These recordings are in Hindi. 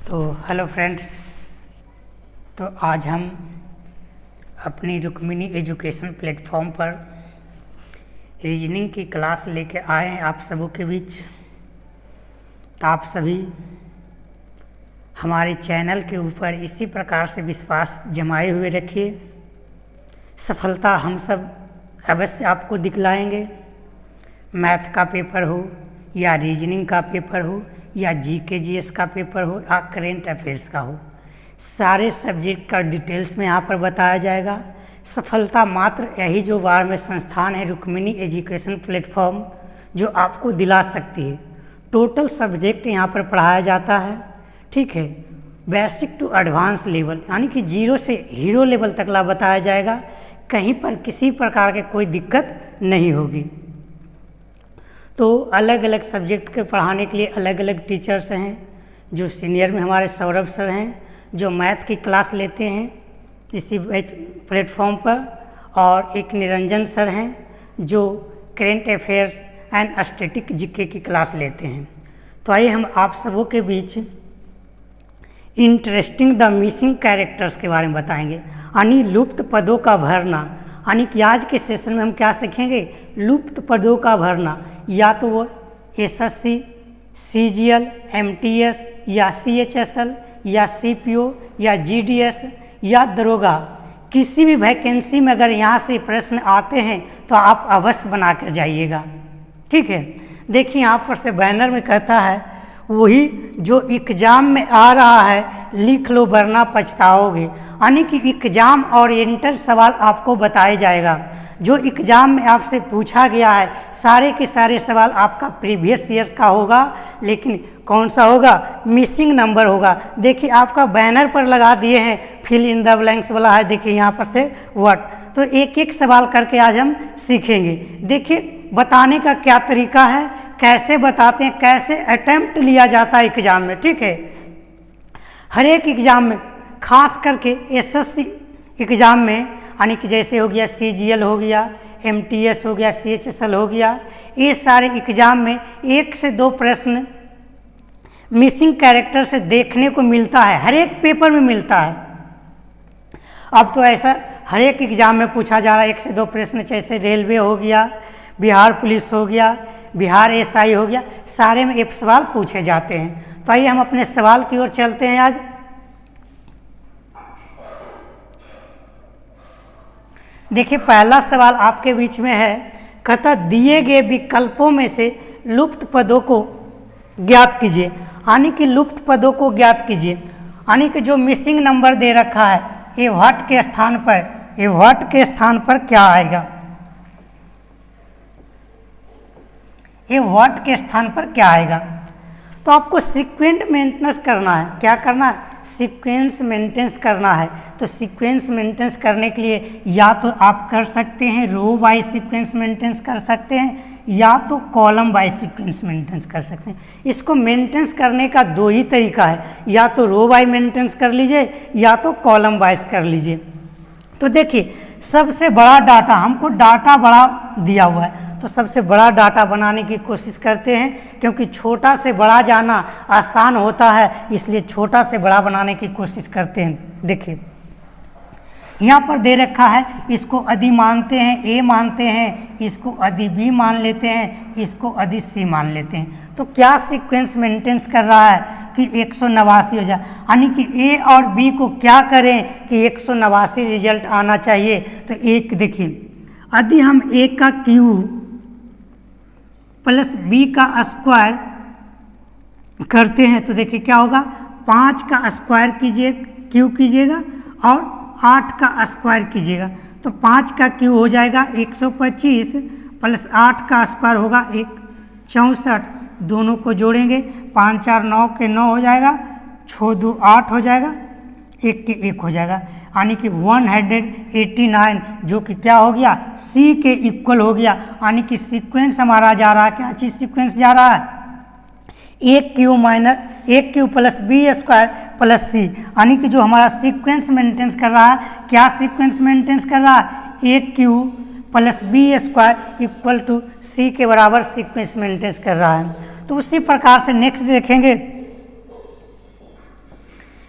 तो हेलो फ्रेंड्स, तो आज हम अपनी रुक्मिणी एजुकेशन प्लेटफॉर्म पर रीजनिंग की क्लास लेके आए हैं आप सबों के बीच। तो आप सभी हमारे चैनल के ऊपर इसी प्रकार से विश्वास जमाए हुए रखिए। सफलता हम सब अवश्य आपको दिखलाएंगे। मैथ का पेपर हो या रीजनिंग का पेपर हो या जीके जीएस का पेपर हो या करेंट अफेयर्स का हो, सारे सब्जेक्ट का डिटेल्स में यहाँ पर बताया जाएगा। सफलता मात्र यही जो वार में संस्थान है रुक्मिणी एजुकेशन प्लेटफॉर्म जो आपको दिला सकती है। टोटल सब्जेक्ट यहाँ पर पढ़ाया जाता है, ठीक है। बेसिक टू एडवांस लेवल यानी कि 0 से हीरो लेवल तक ला बताया जाएगा। कहीं पर किसी प्रकार के कोई दिक्कत नहीं होगी। तो अलग अलग सब्जेक्ट के पढ़ाने के लिए अलग अलग टीचर्स हैं। जो सीनियर में हमारे सौरभ सर हैं जो मैथ की क्लास लेते हैं इसी प्लेटफॉर्म पर, और एक निरंजन सर हैं जो current affairs and static GK की क्लास लेते हैं। तो आइए हम आप सबों के बीच इंटरेस्टिंग द मिसिंग कैरेक्टर्स के बारे में बताएंगे, यानी लुप्त पदों का भरना। यानी कि आज के सेशन में हम क्या सीखेंगे, लुप्त पदों का भरना। या तो वो एसएससी, सीजीएल, एमटीएस या सीएचएसएल या सीपीओ या जीडीएस या दरोगा, किसी भी वैकेंसी में अगर यहाँ से प्रश्न आते हैं तो आप अवश्य बना कर जाइएगा, ठीक है। देखिए यहाँ पर से बैनर में कहता है वही जो एग्जाम में आ रहा है लिख लो वरना पछताओगे। यानी कि एग्जाम ओरिएंटेड सवाल आपको बताया जाएगा। जो एग्जाम में आपसे पूछा गया है सारे के सारे सवाल आपका प्रीवियस ईयर्स का होगा, लेकिन कौन सा होगा, मिसिंग नंबर होगा। देखिए आपका बैनर पर लगा दिए हैं फिल इन द ब्लैंक्स वाला है, देखिए यहाँ पर से व्हाट। तो एक एक सवाल करके आज हम सीखेंगे। देखिए बताने का क्या तरीका है, कैसे बताते हैं, कैसे अटेम्प्ट लिया जाता है एग्जाम में, ठीक है। हर एक एग्जाम में खास करके एसएससी एग्जाम में, यानी कि जैसे हो गया सीजीएल हो गया, एमटीएस हो गया, सीएचएसएल हो गया, ये सारे एग्जाम में 1 से 2 प्रश्न मिसिंग कैरेक्टर से देखने को मिलता है, हर एक पेपर में मिलता है। अब तो ऐसा हर एक एग्जाम में पूछा जा रहा है 1 से 2 प्रश्न, जैसे रेलवे हो गया, बिहार पुलिस हो गया, बिहार एसआई हो गया, सारे में एक सवाल पूछे जाते हैं। तो आइए हम अपने सवाल की ओर चलते हैं आज। देखिए पहला सवाल आपके बीच में है, कहता दिए गए विकल्पों में से लुप्त पदों को ज्ञात कीजिए। यानी कि लुप्त पदों को ज्ञात कीजिए, यानी कि जो मिसिंग नंबर दे रखा है ये व्हाट के स्थान पर, ये व्हाट के स्थान पर क्या आएगा, ये व्हाट के स्थान पर क्या आएगा। तो आपको सीक्वेंस मेंटेनेंस करना है। क्या करना है, सीक्वेंस मेंटेनेंस करना है। तो सीक्वेंस मेंटेनेंस करने के लिए या तो आप कर सकते हैं रो वाइज सीक्वेंस मेंटेनेंस कर सकते हैं, या तो कॉलम वाइज सीक्वेंस मेंटेनेंस कर सकते हैं। इसको मेंटेनेंस करने का 2 ही तरीका है, या तो रो वाइज मेंटेनेंस कर लीजिए या तो कॉलम वाइज कर लीजिए। तो देखिए सबसे बड़ा डाटा, हमको डाटा बड़ा दिया हुआ है तो सबसे बड़ा डाटा बनाने की कोशिश करते हैं, क्योंकि छोटा से बड़ा जाना आसान होता है, इसलिए छोटा से बड़ा बनाने की कोशिश करते हैं। देखिए यहाँ पर दे रखा है, इसको अधि मानते हैं, ए मानते हैं, इसको अधि बी मान लेते हैं, इसको अधि सी मान लेते हैं। तो क्या सीक्वेंस मेंटेनेंस कर रहा है कि 189 हो जाए, यानी कि ए और बी को क्या करें कि 189 रिजल्ट आना चाहिए। तो एक देखिए यदि हम ए का क्यू प्लस बी का स्क्वायर करते हैं तो देखिए क्या होगा, 5 का स्क्वायर कीजिए क्यू कीजिएगा और 8 का स्क्वायर कीजिएगा। तो 5 का क्यू हो जाएगा 125 प्लस 8 का स्क्वायर होगा 64। दोनों को जोड़ेंगे 5 4 9 के 9 हो जाएगा, 6 2 8 हो जाएगा, 1 के 1 हो जाएगा, यानी कि 189 जो कि क्या हो गया, सी के इक्वल हो गया। यानी कि सीक्वेंस हमारा जा रहा है, क्या चीज़ सीक्वेंस जा रहा है, 1 q plus b square plus c. यानी कि जो हमारा सीक्वेंस मेंटेनेंस कर रहा है, क्या सीक्वेंस मेंटेनेंस कर रहा है, 1 q plus b square equal to c के बराबर सीक्वेंस मेंटेनेंस कर रहा है। तो उसी प्रकार से नेक्स्ट देखेंगे,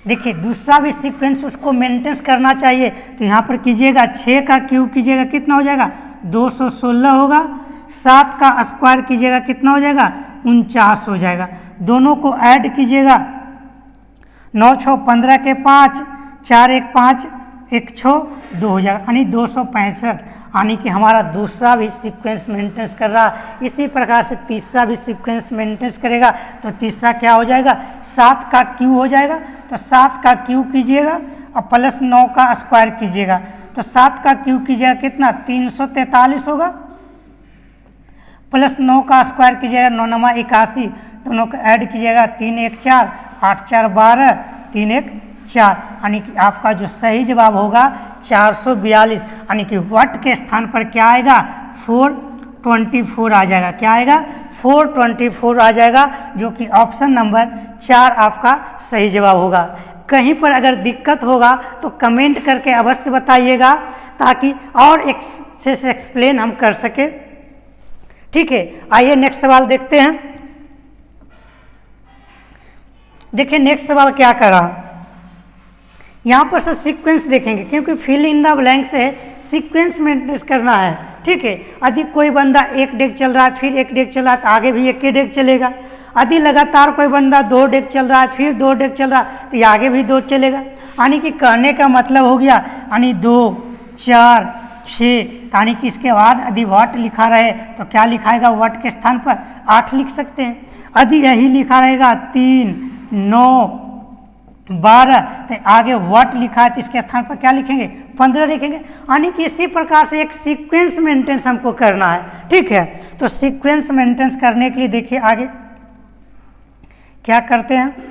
देखिए दूसरा भी सीक्वेंस उसको मेंटेन करना चाहिए, तो यहाँ पर कीजिएगा 6 का क्यूब कीजिएगा कितना हो जाएगा 216 होगा, 7 का स्क्वायर कीजिएगा कितना हो जाएगा 49 हो जाएगा। दोनों को ऐड कीजिएगा 9 6 15 के 5, 4 1 5, 1 6 2 हो जाएगा, यानी 265, यानी कि हमारा दूसरा भी सीक्वेंस मेंटेन कर रहा है। इसी प्रकार से तीसरा भी सीक्वेंस मेंटेन करेगा, तो तीसरा क्या हो जाएगा 7 का क्यू हो जाएगा, तो 7 का क्यू कीजिएगा और प्लस 9 का स्क्वायर कीजिएगा, तो 7 का क्यू कीजिएगा कितना 343 होगा, प्लस 9 का स्क्वायर कीजिएगा 9 9 81, दोनों को ऐड कीजिएगा 3 1 4, 8 4 12, 3 1 4, यानी कि आपका जो सही जवाब होगा 442, यानी कि वट के स्थान पर क्या आएगा 424 आ जाएगा। क्या आएगा 424 आ जाएगा, जो कि ऑप्शन नंबर 4 आपका सही जवाब होगा। कहीं पर अगर दिक्कत होगा तो कमेंट करके अवश्य बताइएगा, ताकि और एक से एक्सप्लेन हम कर सके। ठीक है, आइए नेक्स्ट सवाल देखते हैं। देखिए नेक्स्ट सवाल क्या करा, यहाँ पर सर सीक्वेंस देखेंगे, क्योंकि फिल इन द ब्लैंक से सीक्वेंस मेंटेन करना है। ठीक है, यदि कोई बंदा एक डेग चल रहा है, फिर एक डेग चल रहा है, तो आगे भी एक ही डेग चलेगा। यदि लगातार कोई बंदा 2 डेग चल रहा है, फिर 2 डेग चल रहा है, तो ये आगे भी 2 चलेगा। यानी कि कहने का मतलब हो गया, यानी 2 4 6, यानी कि इसके बाद यदि वाट लिखा रहे तो क्या लिखाएगा, वाट के स्थान पर 8 लिख सकते हैं। यदि यही लिखा रहेगा 3 9 12, तो आगे वाट लिखा है तो इसके स्थान पर क्या लिखेंगे 15 लिखेंगे। यानी कि इसी प्रकार से एक सीक्वेंस मेंटेन हमको करना है। ठीक है, तो सीक्वेंस मेंटेन करने के लिए देखिए आगे क्या करते हैं।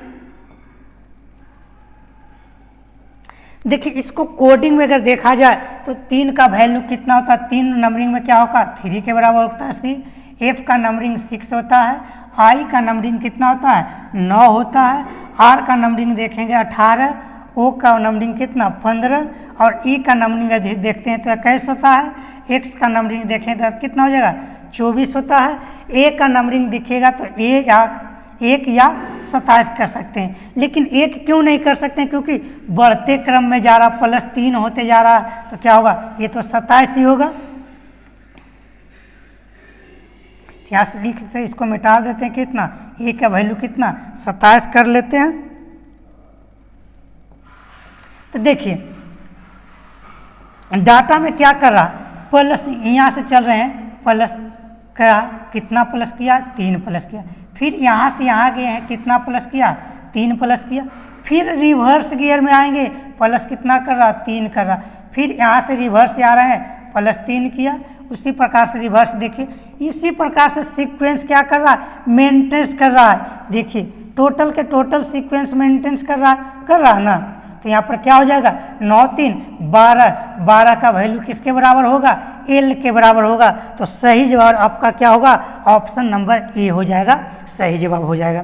देखिए इसको कोडिंग में अगर देखा जाए तो 3 का वैल्यू कितना होता है, 3 नंबरिंग में क्या होगा 3 के बराबर होता है सी, एफ का नंबरिंग 6 होता है, आई का नंबरिंग कितना होता है 9 होता है, आर का नंबरिंग देखेंगे 18, ओ का नंबरिंग कितना 15, और ई का नंबरिंग देखते हैं तो 21 होता है, एक्स का नंबरिंग देखें तो कितना हो जाएगा 24 होता है, ए का नंबरिंग दिखेगा तो एक या 27 कर सकते हैं। लेकिन एक क्यों नहीं कर सकते हैं, क्योंकि बढ़ते क्रम में जा रहा, +3 होते जा रहा, तो क्या होगा ये तो 27 ही होगा। यहाँ से लिख से इसको मिटा देते हैं, कितना ए का वैल्यू कितना 27 कर लेते हैं। तो देखिए डाटा में क्या कर रहा, प्लस यहाँ से चल रहे हैं, प्लस का कितना प्लस किया 3 प्लस किया, फिर यहाँ से यहाँ गए हैं कितना प्लस किया 3 प्लस किया, फिर रिवर्स गियर में आएंगे प्लस कितना कर रहा 3 कर रहा, फिर यहाँ से रिवर्स आ रहे हैं +3 किया, उसी प्रकार से रिवर्स देखिए, इसी प्रकार से सीक्वेंस क्या कर रहा है मेंटेन कर रहा है। देखिए टोटल के टोटल सीक्वेंस मेंटेन कर रहा है ना, तो यहाँ पर क्या हो जाएगा 9 3 12, 12 का वैल्यू किसके बराबर होगा एल के बराबर होगा। तो सही जवाब आपका क्या होगा ऑप्शन नंबर ए हो जाएगा, सही जवाब हो जाएगा।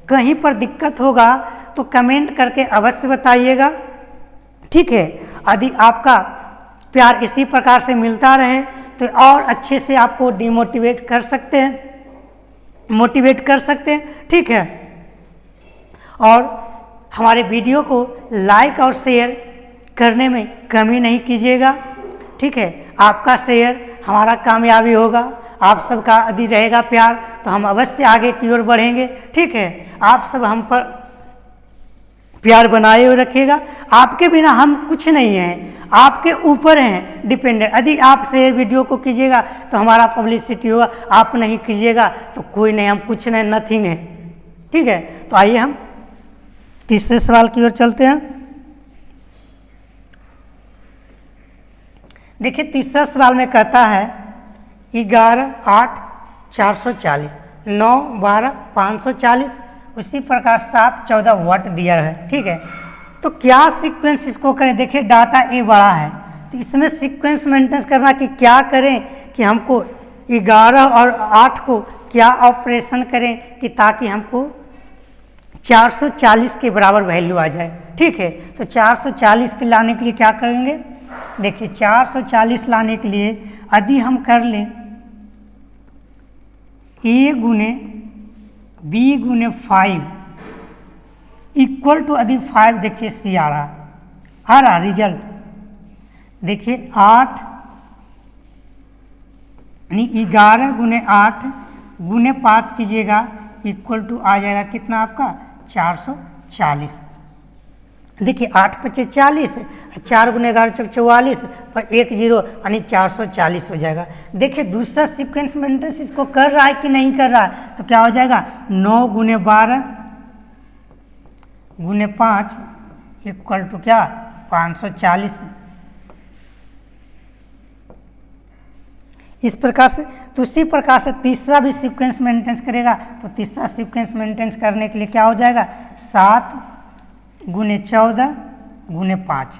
कहीं पर दिक्कत होगा तो कमेंट करके अवश्य बताइएगा। ठीक है, यदि आपका प्यार इसी प्रकार से मिलता रहे तो और अच्छे से आपको डिमोटिवेट कर सकते हैं, मोटिवेट कर सकते हैं। ठीक है, और हमारे वीडियो को लाइक और शेयर करने में कमी नहीं कीजिएगा। ठीक है, आपका शेयर हमारा कामयाबी होगा, आप सबका यदि रहेगा प्यार तो हम अवश्य आगे की ओर बढ़ेंगे। ठीक है, आप सब हम पर प्यार बनाए हुए रखिएगा, आपके बिना हम कुछ नहीं हैं, आपके ऊपर हैं डिपेंडेंट। यदि आप शेयर वीडियो को कीजिएगा तो हमारा पब्लिसिटी होगा, आप नहीं कीजिएगा तो कोई नहीं, हम कुछ नहीं, नथिंग है। ठीक है, तो आइए हम तीसरे सवाल की ओर चलते हैं। देखिए तीसरा सवाल में कहता है 11 8 440, 9 12 540, उसी प्रकार 7 14 वाट दिया है। ठीक है, तो क्या सीक्वेंस इसको करें। देखिए डाटा ए बड़ा है तो इसमें सीक्वेंस मेंटेन करना कि क्या करें कि हमको 11 और 8 को क्या ऑपरेशन करें कि ताकि हमको 440 के बराबर वैल्यू आ जाए। ठीक है, तो 440 के लाने के लिए क्या करेंगे। देखिए 440 लाने के लिए यदि हम कर लें a गुने b गुने 5 इक्वल टू यदि 5 देखिए सी आ रहा रिजल्ट देखिए 8 यानी 11 गुने 8 गुने 5 कीजिएगा इक्वल टू आ जाएगा कितना आपका 440। देखिए 8 पचे 40, 4 गुने 11 चौक 44 पर 1 जीरो यानी 440 हो जाएगा। देखिए दूसरा सीक्वेंस मेंटेनेंस इसको कर रहा है कि नहीं कर रहा है, तो क्या हो जाएगा 9 गुने 12 गुने 5 इक्वल टू क्या 540। इस प्रकार से तो उसी प्रकार से तीसरा भी सीक्वेंस मेंटेनेंस करेगा, तो तीसरा सीक्वेंस मेंटेनेंस करने के लिए क्या हो जाएगा 7 गुने 14 गुने 5,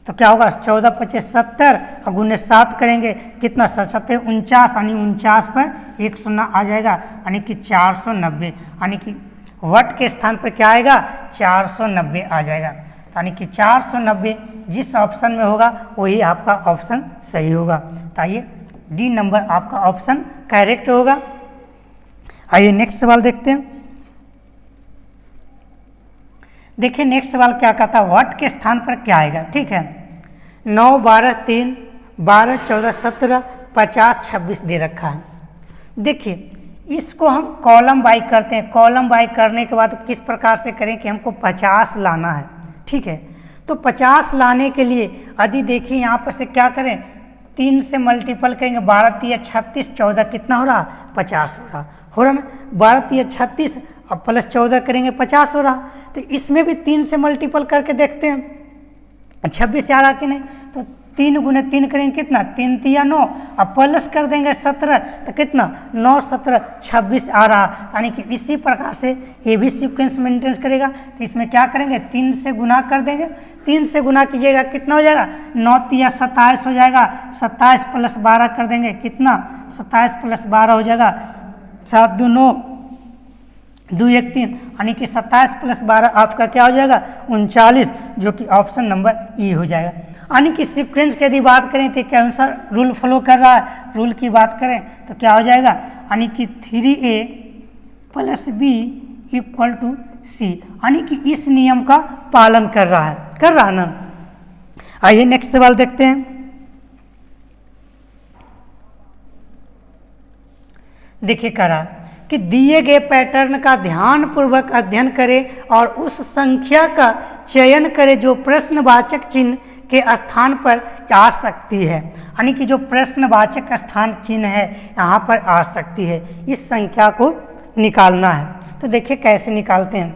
तो क्या होगा 14 पचे 70 और गुने 7 करेंगे कितना 7 49 यानी 49 पर 1 शून्य आ जाएगा यानी कि 490 यानी कि वट के स्थान पर क्या आएगा 490 आ जाएगा, यानी कि 490 जिस ऑप्शन में होगा वही आपका ऑप्शन सही होगा। तो आइए डी नंबर आपका ऑप्शन करेक्ट होगा। आइए नेक्स्ट सवाल देखते हैं। देखिए नेक्स्ट सवाल क्या कहता है वट के स्थान पर क्या आएगा। ठीक है 9 12 3 12 14 17 50 26 दे रखा है। देखिए इसको हम कॉलम बाई करते हैं, कॉलम बाई करने के बाद किस प्रकार से करें कि हमको 50 लाना है। ठीक है तो 50 लाने के लिए यदि देखिए यहाँ पर से क्या करें 3 से मल्टीपल करेंगे 12 3 36 14 कितना हो रहा 50 हो रहा ना 12 3 36 अब प्लस 14 करेंगे 50 हो रहा। तो इसमें भी 3 से मल्टीपल करके देखते हैं 26 आ रहा कि नहीं, तो 3 गुने 3 करेंगे कितना 3 3 9 अब प्लस कर देंगे 17 तो कितना 9 17 26 आ रहा, यानी कि इसी प्रकार से ये भी सीक्वेंस मेंटेनेंस करेगा। तो इसमें क्या करेंगे 3 से गुना कर देंगे, 3 से गुना कीजिएगा कितना हो जाएगा 9 3 27 हो जाएगा, 27 प्लस 12 कर देंगे कितना 27 प्लस 12 हो जाएगा 7 2 9 2 1 3 यानी कि 27 प्लस 12 आपका क्या हो जाएगा 39, जो कि ऑप्शन नंबर ई हो जाएगा। यानी कि सीक्वेंस की यदि बात करें तो क्या अनुसार रूल फॉलो कर रहा है, रूल की बात करें तो क्या हो जाएगा यानी कि 3a plus b equal to c, यानी कि इस नियम का पालन कर रहा है ना। आइए नेक्स्ट सवाल देखते हैं। देखिए कह रहा है कि दिए गए पैटर्न का ध्यानपूर्वक अध्ययन करें और उस संख्या का चयन करें जो प्रश्नवाचक चिन्ह के स्थान पर आ सकती है, यानी कि जो प्रश्नवाचक स्थान चिन्ह है यहाँ पर आ सकती है, इस संख्या को निकालना है। तो देखिए कैसे निकालते हैं।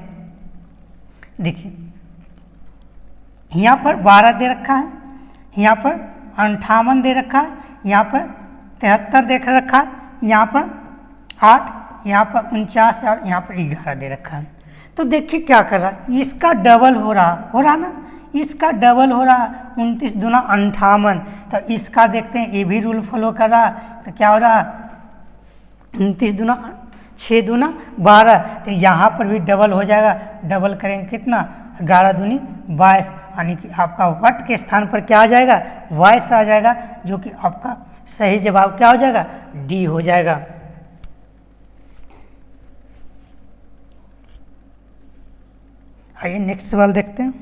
देखिए यहाँ पर 12 दे रखा है, यहाँ पर 58 दे रखा है, यहाँ पर 73 दे रखा है, यहाँ पर 8, यहाँ पर 49 और यहाँ पर 11 दे रखा है। तो देखिए क्या कर रहा है इसका डबल हो रहा ना, इसका डबल हो रहा 29 दूना 58, तो इसका देखते हैं ये भी रूल फॉलो कर रहा है। तो क्या हो रहा 29 दूना 6 दूना 12, तो यहाँ पर भी डबल हो जाएगा, डबल करेंगे कितना 11 दूनी 22, यानी कि आपका वट के स्थान पर क्या आ जाएगा 22 आ जाएगा, जो कि आपका सही जवाब क्या हो जाएगा डी हो जाएगा। आइए नेक्स्ट सवाल देखते हैं।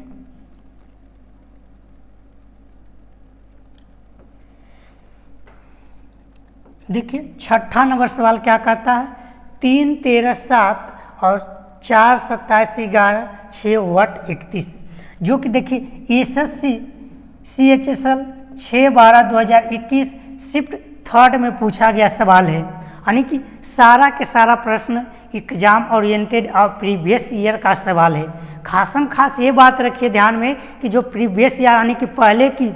देखिए छठा नंबर सवाल क्या कहता है 3 13 7 और 4 27 11 6 वट 31, जो कि देखिए एसएससी CHSL 6 12 2021 शिफ्ट थर्ड में पूछा गया सवाल है, यानी कि सारा के सारा प्रश्न एग्जाम ओरिएंटेड और प्रीवियस ईयर का सवाल है। खासम खास ये बात रखिए ध्यान में कि जो प्रीवियस ईयर यानी कि पहले की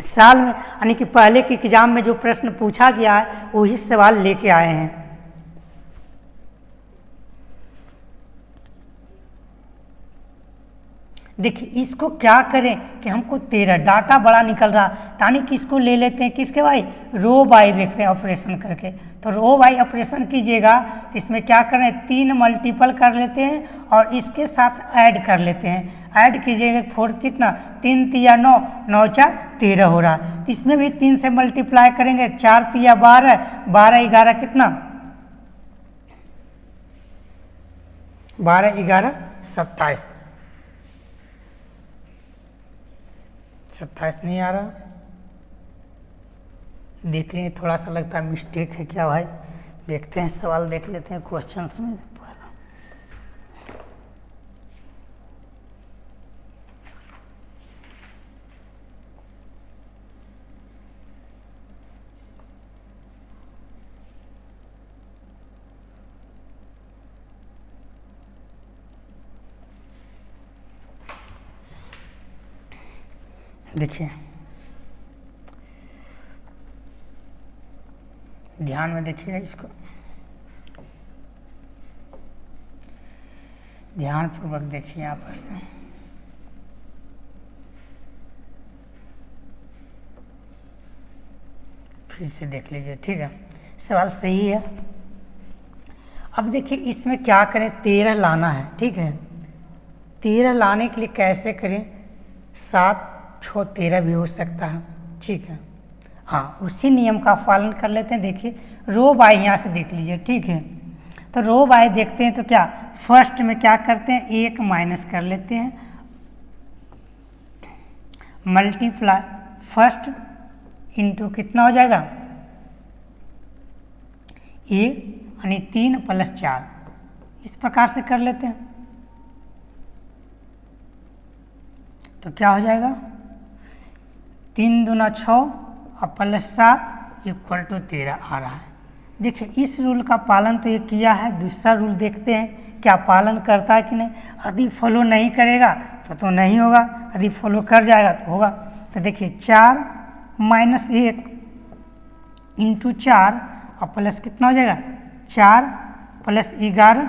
साल में यानी कि पहले के एग्जाम में जो प्रश्न पूछा गया है वही सवाल लेके आए हैं। देखिए इसको क्या करें कि हमको 13 डाटा बड़ा निकल रहा, यानी कि इसको ले लेते हैं किसके भाई रो बाई देखते हैं ऑपरेशन करके। तो रो बाई ऑपरेशन कीजिएगा तो इसमें क्या करें 3 मल्टीपल कर लेते हैं और इसके साथ ऐड कर लेते हैं, ऐड कीजिएगा 4 कितना 3 3 9 9 4 13 हो रहा। तो इसमें भी 3 से मल्टीप्लाई करेंगे 4 3 12 12 11 कितना 12 11 27। 27 नहीं आ रहा, देख लेंगे, थोड़ा सा लगता है मिस्टेक है क्या भाई। देखते हैं सवाल देख लेते हैं क्वेश्चंस में। देखिए ध्यान में देखिएगा, इसको ध्यान पूर्वक देखिए यहाँ पर से। फिर से देख लीजिए, ठीक है, सवाल सही है। अब देखिए इसमें क्या करें, 13 लाना है, ठीक है। 13 लाने के लिए कैसे करें, 7 6 13 भी हो सकता है, ठीक है। हाँ, उसी नियम का पालन कर लेते हैं। देखिए रो बाय यहाँ से देख लीजिए, ठीक है। तो रो बाय देखते हैं तो क्या, फर्स्ट में क्या करते हैं, 1 माइनस कर लेते हैं, मल्टीप्लाई फर्स्ट इंटू कितना हो जाएगा, 1 यानी 3 + 4, इस प्रकार से कर लेते हैं। तो क्या हो जाएगा, 3 दूना 6 और +7 = 13 आ रहा है। देखिए इस रूल का पालन तो ये किया है, दूसरा रूल देखते हैं क्या पालन करता है कि नहीं। यदि फॉलो नहीं करेगा तो नहीं होगा, यदि फॉलो कर जाएगा तो होगा। तो देखिए 4 - 1 × 4 और प्लस कितना हो जाएगा, 4 + 11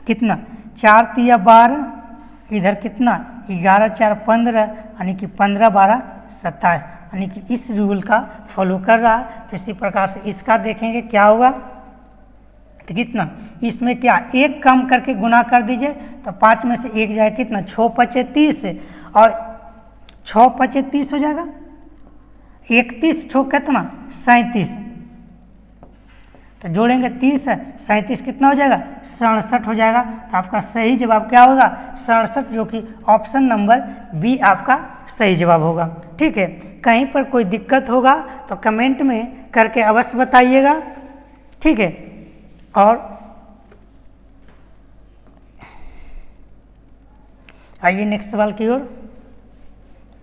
कितना, 4 × 3 = 12, इधर कितना 11 × 4 = 15, यानी कि 15 × 12 = 27, यानी कि इस रूल का फॉलो कर रहा है। तो इसी प्रकार से इसका देखेंगे क्या होगा, तो कितना, इसमें क्या 1 कम करके गुना कर दीजिए, तो 5 में से 1 जाएगा कितना, 6 × 5 = 30, और 6 × 5 = 30 हो जाएगा, 31 6 कितना 37, तो जोड़ेंगे 30 37 कितना हो जाएगा, 67 हो जाएगा। तो आपका सही जवाब क्या होगा, 67, जो कि ऑप्शन नंबर बी आपका सही जवाब होगा, ठीक है। कहीं पर कोई दिक्कत होगा तो कमेंट में करके अवश्य बताइएगा, ठीक है। और आइए नेक्स्ट सवाल की ओर।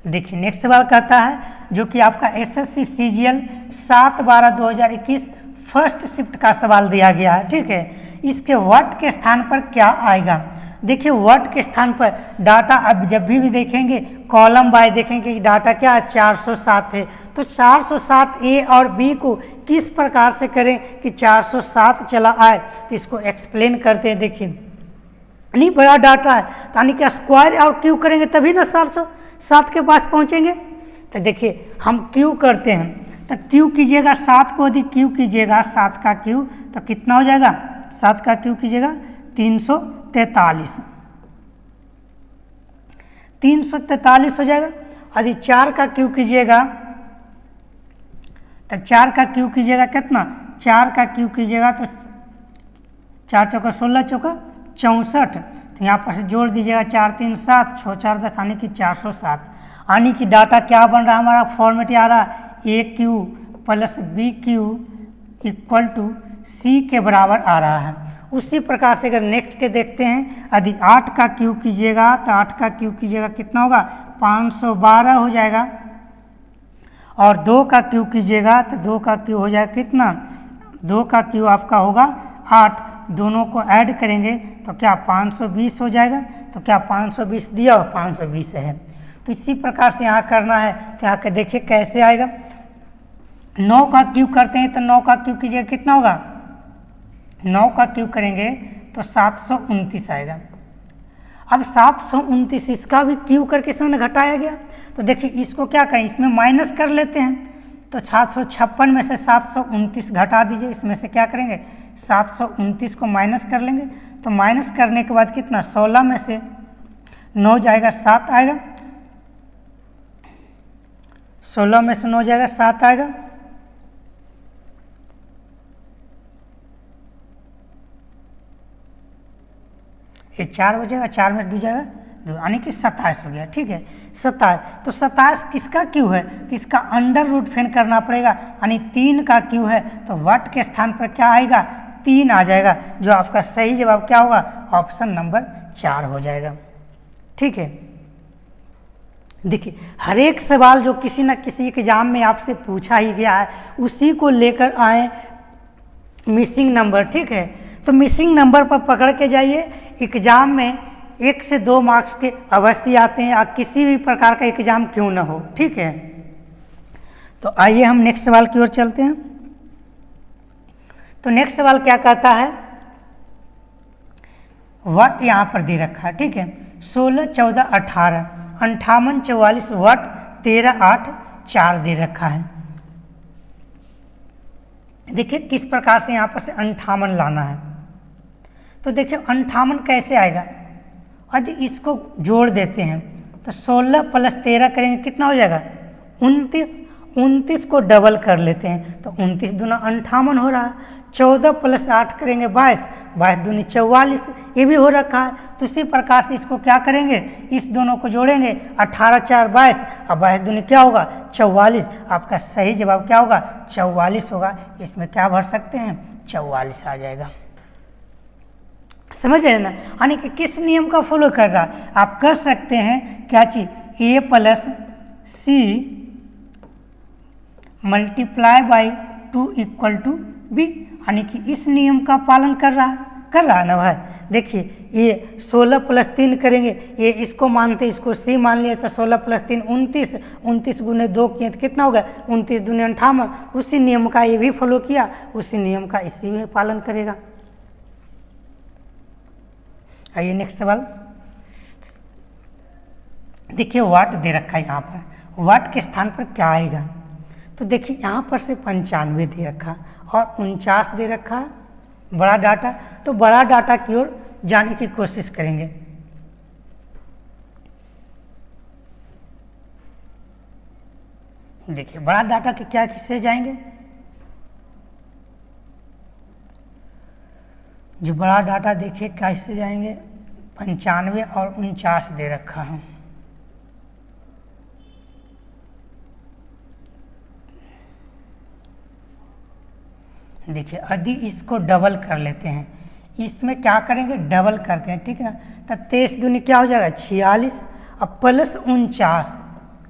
देखिए नेक्स्ट सवाल कहता है, जो कि आपका SSC CGL 7/12/2021 फर्स्ट शिफ्ट का सवाल दिया गया है, ठीक है। इसके वर्ड के स्थान पर क्या आएगा। देखिए वर्ड के स्थान पर डाटा, अब जब भी देखेंगे कॉलम बाय देखेंगे कि डाटा क्या है, 407 है। तो 407 ए और बी को किस प्रकार से करें कि 407 चला आए, तो इसको एक्सप्लेन करते हैं। देखिए नहीं बड़ा डाटा है, तो यानी कि स्क्वायर और क्यू करेंगे तभी ना 407 के पास पहुंचेंगे। तो देखिए हम क्यू करते हैं, तो क्यू कीजिएगा 7 को, यदि क्यू कीजिएगा 7 का क्यू तो कितना हो जाएगा, 7 का क्यू कीजिएगा 343, 343 हो जाएगा। यदि 4 का क्यू कीजिएगा तो 4 का क्यू कीजिएगा कितना, 4 का क्यू कीजिएगा तो 4 चौका 16 चौका 64, तो यहाँ पर से जोड़ दीजिएगा 4 3 7 6 4 10, यानी कि 407। यानी कि डाटा क्या बन रहा है, हमारा फॉर्मेट आ रहा है AQ + BQ = C के बराबर आ रहा है। उसी प्रकार से अगर नेक्स्ट के देखते हैं, यदि 8 का क्यू कीजिएगा तो 8 का क्यू कीजिएगा कितना होगा, 512 हो जाएगा। और 2 का क्यू कीजिएगा तो 2 का क्यू हो जाएगा कितना, 2 का क्यू आपका होगा 8, दोनों को ऐड करेंगे तो क्या 520 हो जाएगा। तो क्या 520 दिया और 520 है। तो इसी प्रकार से यहाँ करना है। तो यहाँ के देखिए कैसे आएगा, 9 का क्यू करते हैं तो 9 का क्यू कीजिएगा कितना होगा, 9 का क्यू करेंगे तो 729 आएगा। अब 729 इसका भी क्यू करके इसमें घटाया गया। तो देखिए इसको क्या करें, इसमें माइनस कर लेते हैं। तो 756 में से 729 घटा दीजिए, इसमें से क्या करेंगे 729 को माइनस कर लेंगे। तो माइनस करने के बाद कितना, 16 में से 9 जाएगा 7 आएगा, 16 में से 9 जाएगा 7 आएगा। ये 4 हो जाएगा, 4 में 2 जाएगा 2, यानी कि 27 हो गया। ठीक है, 27। तो 27 किसका क्यू है, तो इसका अंडर रूट फेन करना पड़ेगा, यानी 3 का क्यू है, तो वाट के स्थान पर क्या आएगा, 3 आ जाएगा, जो आपका सही जवाब क्या होगा, ऑप्शन नंबर 4 हो जाएगा। ठीक है, देखिए हर एक सवाल जो किसी न किसी एग्जाम में आपसे पूछा ही गया है, उसी को लेकर आए मिसिंग नंबर। ठीक है, तो मिसिंग नंबर पर पकड़ के जाइए, एग्जाम में 1 से 2 मार्क्स के अवश्य आते हैं, और किसी भी प्रकार का एग्जाम क्यों ना हो। ठीक है, तो आइए हम नेक्स्ट सवाल की ओर चलते हैं। तो नेक्स्ट सवाल क्या कहता है, वाट यहाँ पर दे रखा है। ठीक है, 16, 14, 18, 58, 44 वाट, 13, 8, 4 दे रखा है। देखिए किस प्रकार से यहाँ पर से 58 लाना है। तो देखिए 58 कैसे आएगा, यदि इसको जोड़ देते हैं तो 16 + 13 करेंगे, कितना हो जाएगा 29। 29 को डबल कर लेते हैं तो 29 दूना 58 हो रहा है। 14 + 8 करेंगे 22, 22 दूनी 44, ये भी हो रखा है। तो इसी प्रकार से इसको क्या करेंगे, इस दोनों को जोड़ेंगे, 18 × 4 = 22, और 22 दूनी क्या होगा 44। आपका सही जवाब क्या होगा, 44 होगा। इसमें क्या भर सकते हैं, 44 आ जाएगा। समझ रहे ना, यानी कि किस नियम का फॉलो कर रहा है, आप कर सकते हैं क्या चीज, A + C × 2 = B, यानी कि इस नियम का पालन कर रहा है ना भाई। देखिए ये 16 + 3 करेंगे, ये इसको मानते इसको C मान लिया, तो 16 + 3 29, 29 × 2 किए तो कितना होगा 29 दूनी 58। उसी नियम का ये भी फॉलो किया, उसी नियम का इसी में पालन करेगा। आइए नेक्स्ट सवाल, देखिए वाट दे रखा है यहाँ पर, वाट के स्थान पर क्या आएगा। तो देखिए यहाँ पर से 95 दे रखा और 49 दे रखा है, बड़ा डाटा। तो बड़ा डाटा की ओर जाने की कोशिश करेंगे। देखिए बड़ा डाटा के क्या किससे जाएंगे, जो बड़ा डाटा देखिए कैसे जाएंगे, 95 और 49 दे रखा है। देखिए यदि इसको डबल कर लेते हैं, इसमें क्या करेंगे डबल करते हैं। ठीक है, तो 23 दूनी क्या हो जाएगा 46, अब +49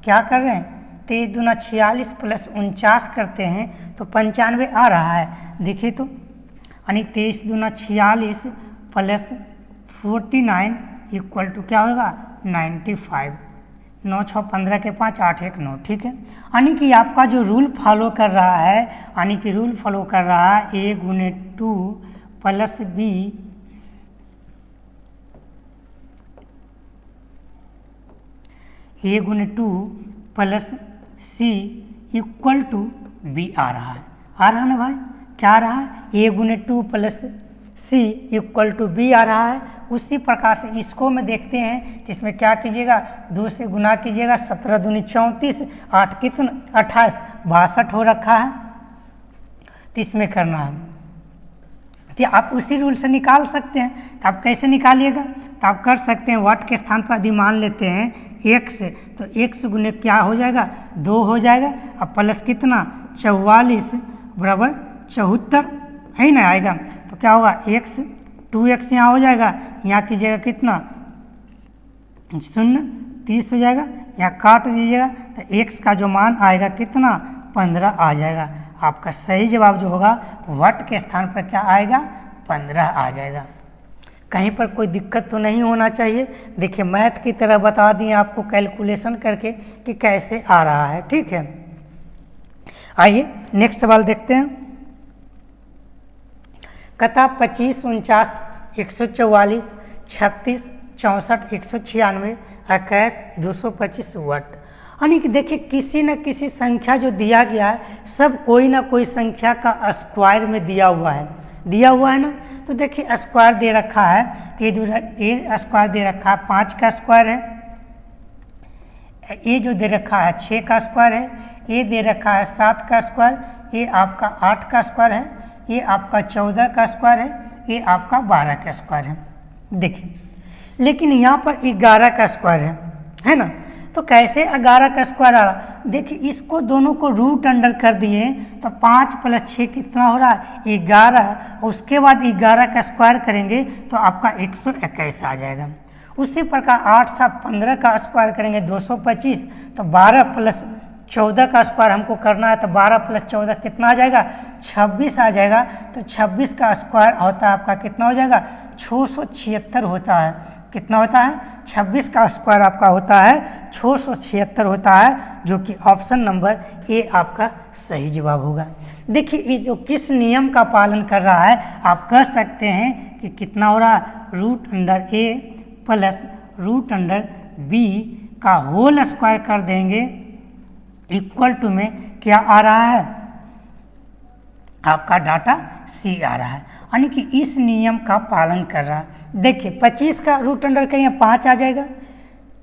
क्या कर रहे हैं, 23 दूना 46 + 49 करते हैं तो 95 आ रहा है। देखिए तो यानी 23 दूना 46 + 49 = क्या होगा 95। 9 6 15 के 5 8 1 9। ठीक है, यानी कि आपका जो रूल फॉलो कर रहा है, यानी कि रूल फॉलो कर रहा है A × 2 + B A × 2 + C = B आ रहा है ना भाई, क्या आ रहा है A × 2 + C = B आ रहा है। उसी प्रकार से इसको में देखते हैं, तो इसमें क्या कीजिएगा 2 से गुना कीजिएगा, 17 दूनी 34, 8 कितना 28, 62 हो रखा है। तो इसमें करना है, तो आप उसी रूल से निकाल सकते हैं। तो आप कैसे निकालिएगा, तो आप कर सकते हैं वाट के स्थान पर यदि मान लेते हैं 1 से, तो 1 से गुने क्या हो जाएगा 2 हो जाएगा, अब प्लस कितना 44 = 74 है ना आएगा। तो क्या होगा x 2x यहाँ हो जाएगा, यहाँ कीजिएगा कितना 0 30 हो जाएगा, यहाँ काट दीजिएगा तो x का जो मान आएगा कितना 15 आ जाएगा। आपका सही जवाब जो होगा वाट के स्थान पर क्या आएगा 15 आ जाएगा। कहीं पर कोई दिक्कत तो नहीं होना चाहिए। देखिए मैथ की तरह बता दिए आपको कैलकुलेशन करके कि कैसे आ रहा है। ठीक है, आइए नेक्स्ट सवाल देखते हैं। कहता 25 49 144 36 64 196 21 225 वाट। यानी कि देखिए किसी न किसी संख्या जो दिया गया है सब कोई ना कोई संख्या का स्क्वायर में दिया हुआ है ना। तो देखिए स्क्वायर दे रखा है, तो ये जो ए स्क्वायर दे रखा है 5 का स्क्वायर है, ये जो दे रखा है 6 का स्क्वायर है, ये दे रखा है 7 का स्क्वायर, ये आपका 8 का स्क्वायर है, ये आपका 14 का स्क्वायर है, ये आपका 12 का स्क्वायर है। देखिए लेकिन यहाँ पर 11 का स्क्वायर है ना। तो कैसे 11 का स्क्वायर आ रहा, देखिए इसको दोनों को रूट अंडर कर दिए तो 5 + 6 कितना हो रहा है 11, उसके बाद 11 का स्क्वायर करेंगे तो आपका 121 आ जाएगा। उसी प्रकार 8 × 7 = 15 का स्क्वायर करेंगे 225, तो 12 + 14 का स्क्वायर हमको करना है, तो 12 + 14 कितना आ जाएगा 26 आ जाएगा। तो 26 का स्क्वायर होता है आपका कितना हो जाएगा 676 होता है। कितना होता है 26 का स्क्वायर आपका होता है 676 होता है, जो कि ऑप्शन नंबर ए आपका सही जवाब होगा। देखिए ये जो किस नियम का पालन कर रहा है, आप कर सकते हैं कि कितना हो रहा है √a + √b का होल स्क्वायर कर देंगे, इक्वल टू में क्या आ रहा है आपका डाटा सी आ रहा है, यानी कि इस नियम का पालन कर रहा है। देखिए 25 का रूट अंडर करेंगे 5 आ जाएगा,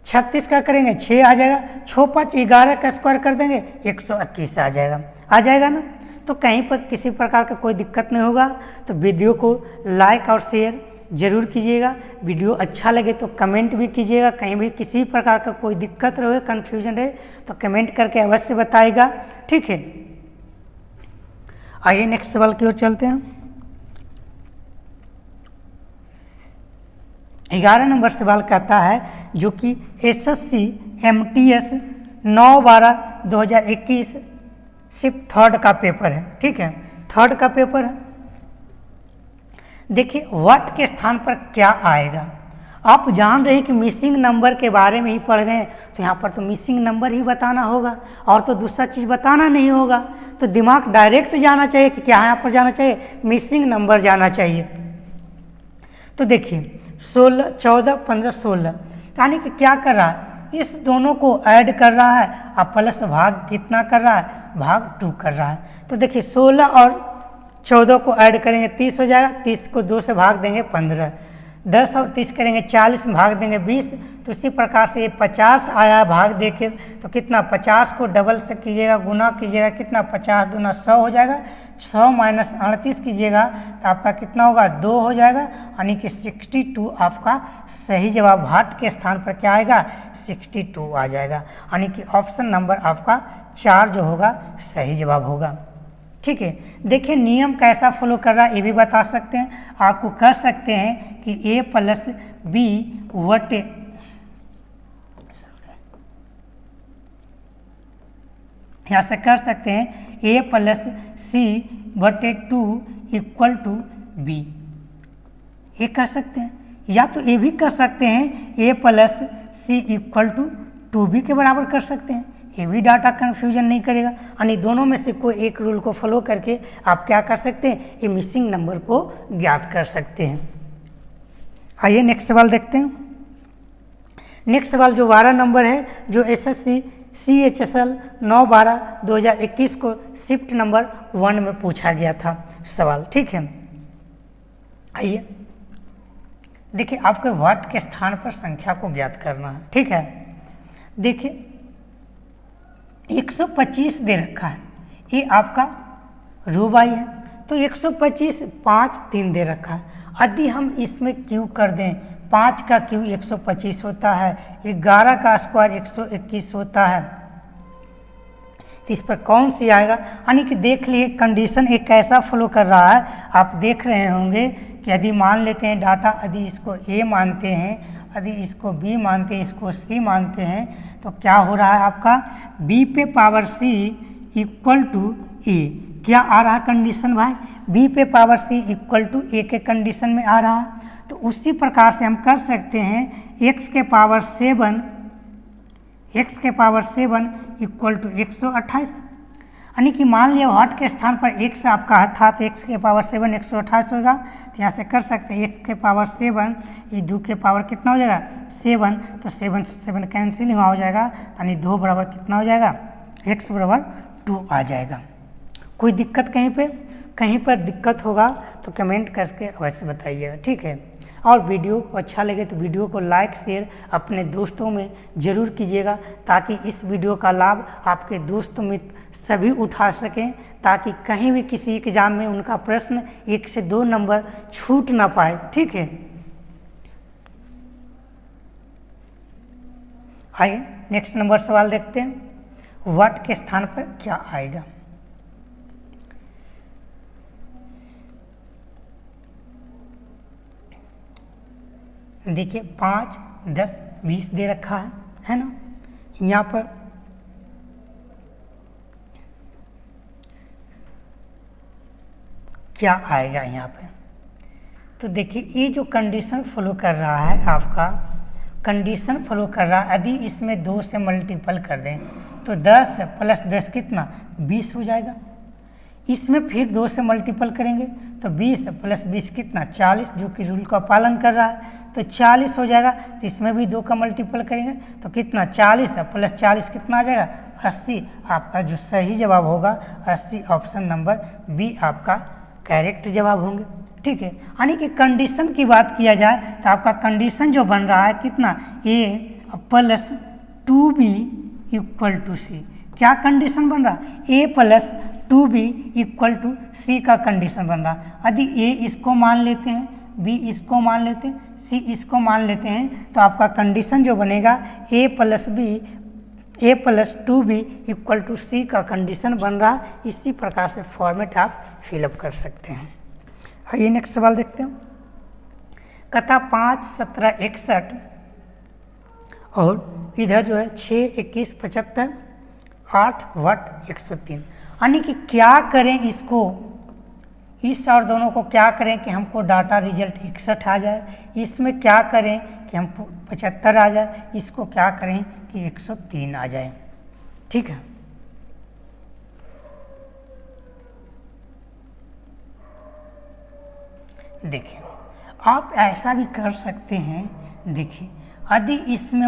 36 का करेंगे 6 आ जाएगा, 6 × 5 = 11 का स्क्वायर कर देंगे 121 आ जाएगा ना। तो कहीं पर किसी प्रकार का कोई दिक्कत नहीं होगा। तो वीडियो को लाइक और शेयर जरूर कीजिएगा। वीडियो अच्छा लगे तो कमेंट भी कीजिएगा। कहीं भी किसी प्रकार का कोई दिक्कत रहे, कन्फ्यूजन रहे तो कमेंट करके अवश्य बताइएगा, ठीक है। आइए नेक्स्ट सवाल की ओर चलते हैं। 11 नंबर सवाल कहता है, जो कि SSC MTS 9/12/2021 सिर्फ 3rd का पेपर है, ठीक है, 3rd का पेपर है। देखिए व्हाट के स्थान पर क्या आएगा। आप जान रहे हैं कि मिसिंग नंबर के बारे में ही पढ़ रहे हैं, तो यहाँ पर तो मिसिंग नंबर ही बताना होगा और तो दूसरा चीज़ बताना नहीं होगा। तो दिमाग डायरेक्ट जाना चाहिए कि क्या यहाँ पर जाना चाहिए, मिसिंग नंबर जाना चाहिए। तो देखिए 16, 14, 15, 16 यानी कि क्या कर रहा है, इस दोनों को ऐड कर रहा है और प्लस भाग कितना कर रहा है, भाग 2 कर रहा है। तो देखिए 16 और 14 को ऐड करेंगे 30 हो जाएगा, 30 को 2 से भाग देंगे 15, 10 और 30 करेंगे 40 में भाग देंगे 20। तो इसी प्रकार से ये 50 आया भाग देके, तो कितना 50 को डबल से कीजिएगा, गुना कीजिएगा, कितना 50 दूना 100 हो जाएगा, 100 - 38 कीजिएगा तो आपका कितना होगा 2 हो जाएगा, यानी कि 62 आपका सही जवाब। भाट के स्थान पर क्या आएगा 62 आ जाएगा, यानी कि ऑप्शन नंबर आपका 4 जो होगा सही जवाब होगा, ठीक है। देखिए नियम कैसा फॉलो कर रहा है ये भी बता सकते हैं। आपको कर सकते हैं कि a + b / यहाँ से कर सकते हैं a + c / 2 = b, ये कर सकते हैं। या तो ये भी कर सकते हैं a + c = 2b के बराबर कर सकते हैं, ये भी डाटा कन्फ्यूजन नहीं करेगा। यानी दोनों में से कोई एक रूल को फॉलो करके आप क्या कर सकते हैं, ये मिसिंग नंबर को ज्ञात कर सकते हैं। आइए नेक्स्ट सवाल देखते हैं। नेक्स्ट सवाल जो 12 नंबर है, जो SSC CHSL 9/12/2021 को शिफ्ट नंबर 1 में पूछा गया था सवाल, ठीक है। आइए देखिए आपके व्हाट के स्थान पर संख्या को ज्ञात करना है, ठीक है। देखिए 125 दे रखा है, ये आपका रो बाई है, तो 125 5 3 दे रखा है। यदि हम इसमें क्यू कर दें, 5 का क्यू 125 होता है, 11 का स्क्वायर 121 होता है, तो इस पर कौन सी आएगा। यानी कि देख लिए कंडीशन एक कैसा फॉलो कर रहा है, आप देख रहे होंगे कि यदि मान लेते हैं डाटा, यदि इसको ए मानते हैं, यदि इसको बी मानते हैं, इसको सी मानते हैं, तो क्या हो रहा है आपका b पे पावर c = a। क्या आ रहा है कंडीशन भाई, b पे पावर c = a के कंडीशन में आ रहा है। तो उसी प्रकार से हम कर सकते हैं x के पावर 7 = 128, यानी कि मान लिया व्हाट के स्थान पर x आपका था, तो x के पावर 7 128 होगा। तो यहाँ से कर सकते हैं x के पावर 7, ये 2 के पावर कितना हो जाएगा 7, तो 7 से 7 कैंसिल वहाँ हो जाएगा, यानी 2 बराबर कितना हो जाएगा x = 2 आ जाएगा। कोई दिक्कत कहीं पर दिक्कत होगा तो कमेंट करके अवश्य बताइएगा, ठीक है। और वीडियो को अच्छा लगे तो वीडियो को लाइक शेयर अपने दोस्तों में ज़रूर कीजिएगा, ताकि इस वीडियो का लाभ आपके दोस्त मित्र सभी उठा सकें, ताकि कहीं भी किसी एग्जाम में उनका प्रश्न 1 से 2 नंबर छूट ना पाए, ठीक है। आइए नेक्स्ट नंबर सवाल देखते हैं, व्हाट के स्थान पर क्या आएगा। देखिए 5, 10, 20 दे रखा है ना। यहाँ पर क्या आएगा यहाँ पे, तो देखिए ये जो कंडीशन फॉलो कर रहा है आपका, कंडीशन फॉलो कर रहा है, यदि इसमें 2 से मल्टीपल कर दें तो 10 प्लस 10 कितना 20 हो जाएगा। इसमें फिर 2 से मल्टीपल करेंगे तो 20 प्लस 20 कितना 40, जो कि रूल का पालन कर रहा है, तो 40 हो जाएगा। तो इसमें भी 2 का मल्टीपल करेंगे तो कितना 40 प्लस 40 कितना आ जाएगा 80। आपका जो सही जवाब होगा 80, ऑप्शन नंबर बी आपका करेक्ट जवाब होंगे। ठीक है, यानी कि कंडीशन की बात किया जाए तो आपका कंडीशन जो बन रहा है कितना a plus 2b equal to c. क्या कंडीशन बन रहा है, a plus 2b equal to c का कंडीशन बन रहा है। यदि a इसको मान लेते हैं, b इसको मान लेते हैं, c इसको मान लेते हैं, तो आपका कंडीशन जो बनेगा a plus 2b equal to c का कंडीशन बन रहा है। इसी प्रकार से फॉर्मेट आप फिलअप कर सकते हैं। आइए नेक्स्ट सवाल देखते हैं, कथा 5, 17, 61 और इधर जो है 6, 21, 75, 8 वाट 103। यानी कि क्या करें इसको, इस और दोनों को क्या करें कि हमको डाटा रिजल्ट 61 आ जाए, इसमें क्या करें कि हमको 75 आ जाए, इसको क्या करें कि 103 आ जाए। ठीक है, देखिए आप ऐसा भी कर सकते हैं। देखिए यदि इसमें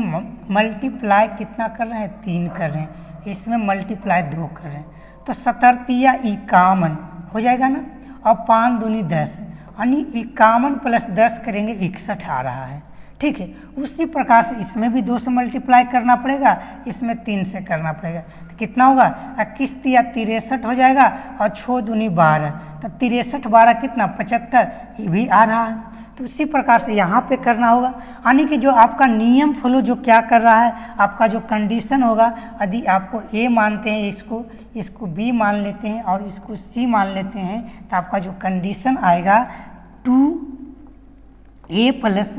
मल्टीप्लाई कितना कर रहे हैं 3 कर रहे हैं, इसमें मल्टीप्लाई 2 कर रहे हैं, तो 77 51 हो जाएगा ना, और 5 दूनी 10, यानी 51 प्लस 10 करेंगे 61 आ रहा है। ठीक है, उसी प्रकार से इसमें भी 2 से मल्टीप्लाई करना पड़ेगा, इसमें 3 से करना पड़ेगा, तो कितना होगा 21 या 63 हो जाएगा, और 6 दूनी 12, तो 63 12 कितना 75, ये भी आ रहा है। तो उसी प्रकार से यहाँ पे करना होगा, यानी कि जो आपका नियम फॉलो जो क्या कर रहा है, आपका जो कंडीशन होगा, यदि आपको ए मानते हैं, इसको बी मान लेते हैं और इसको सी मान लेते हैं, तो आपका जो कंडीशन आएगा 2a plus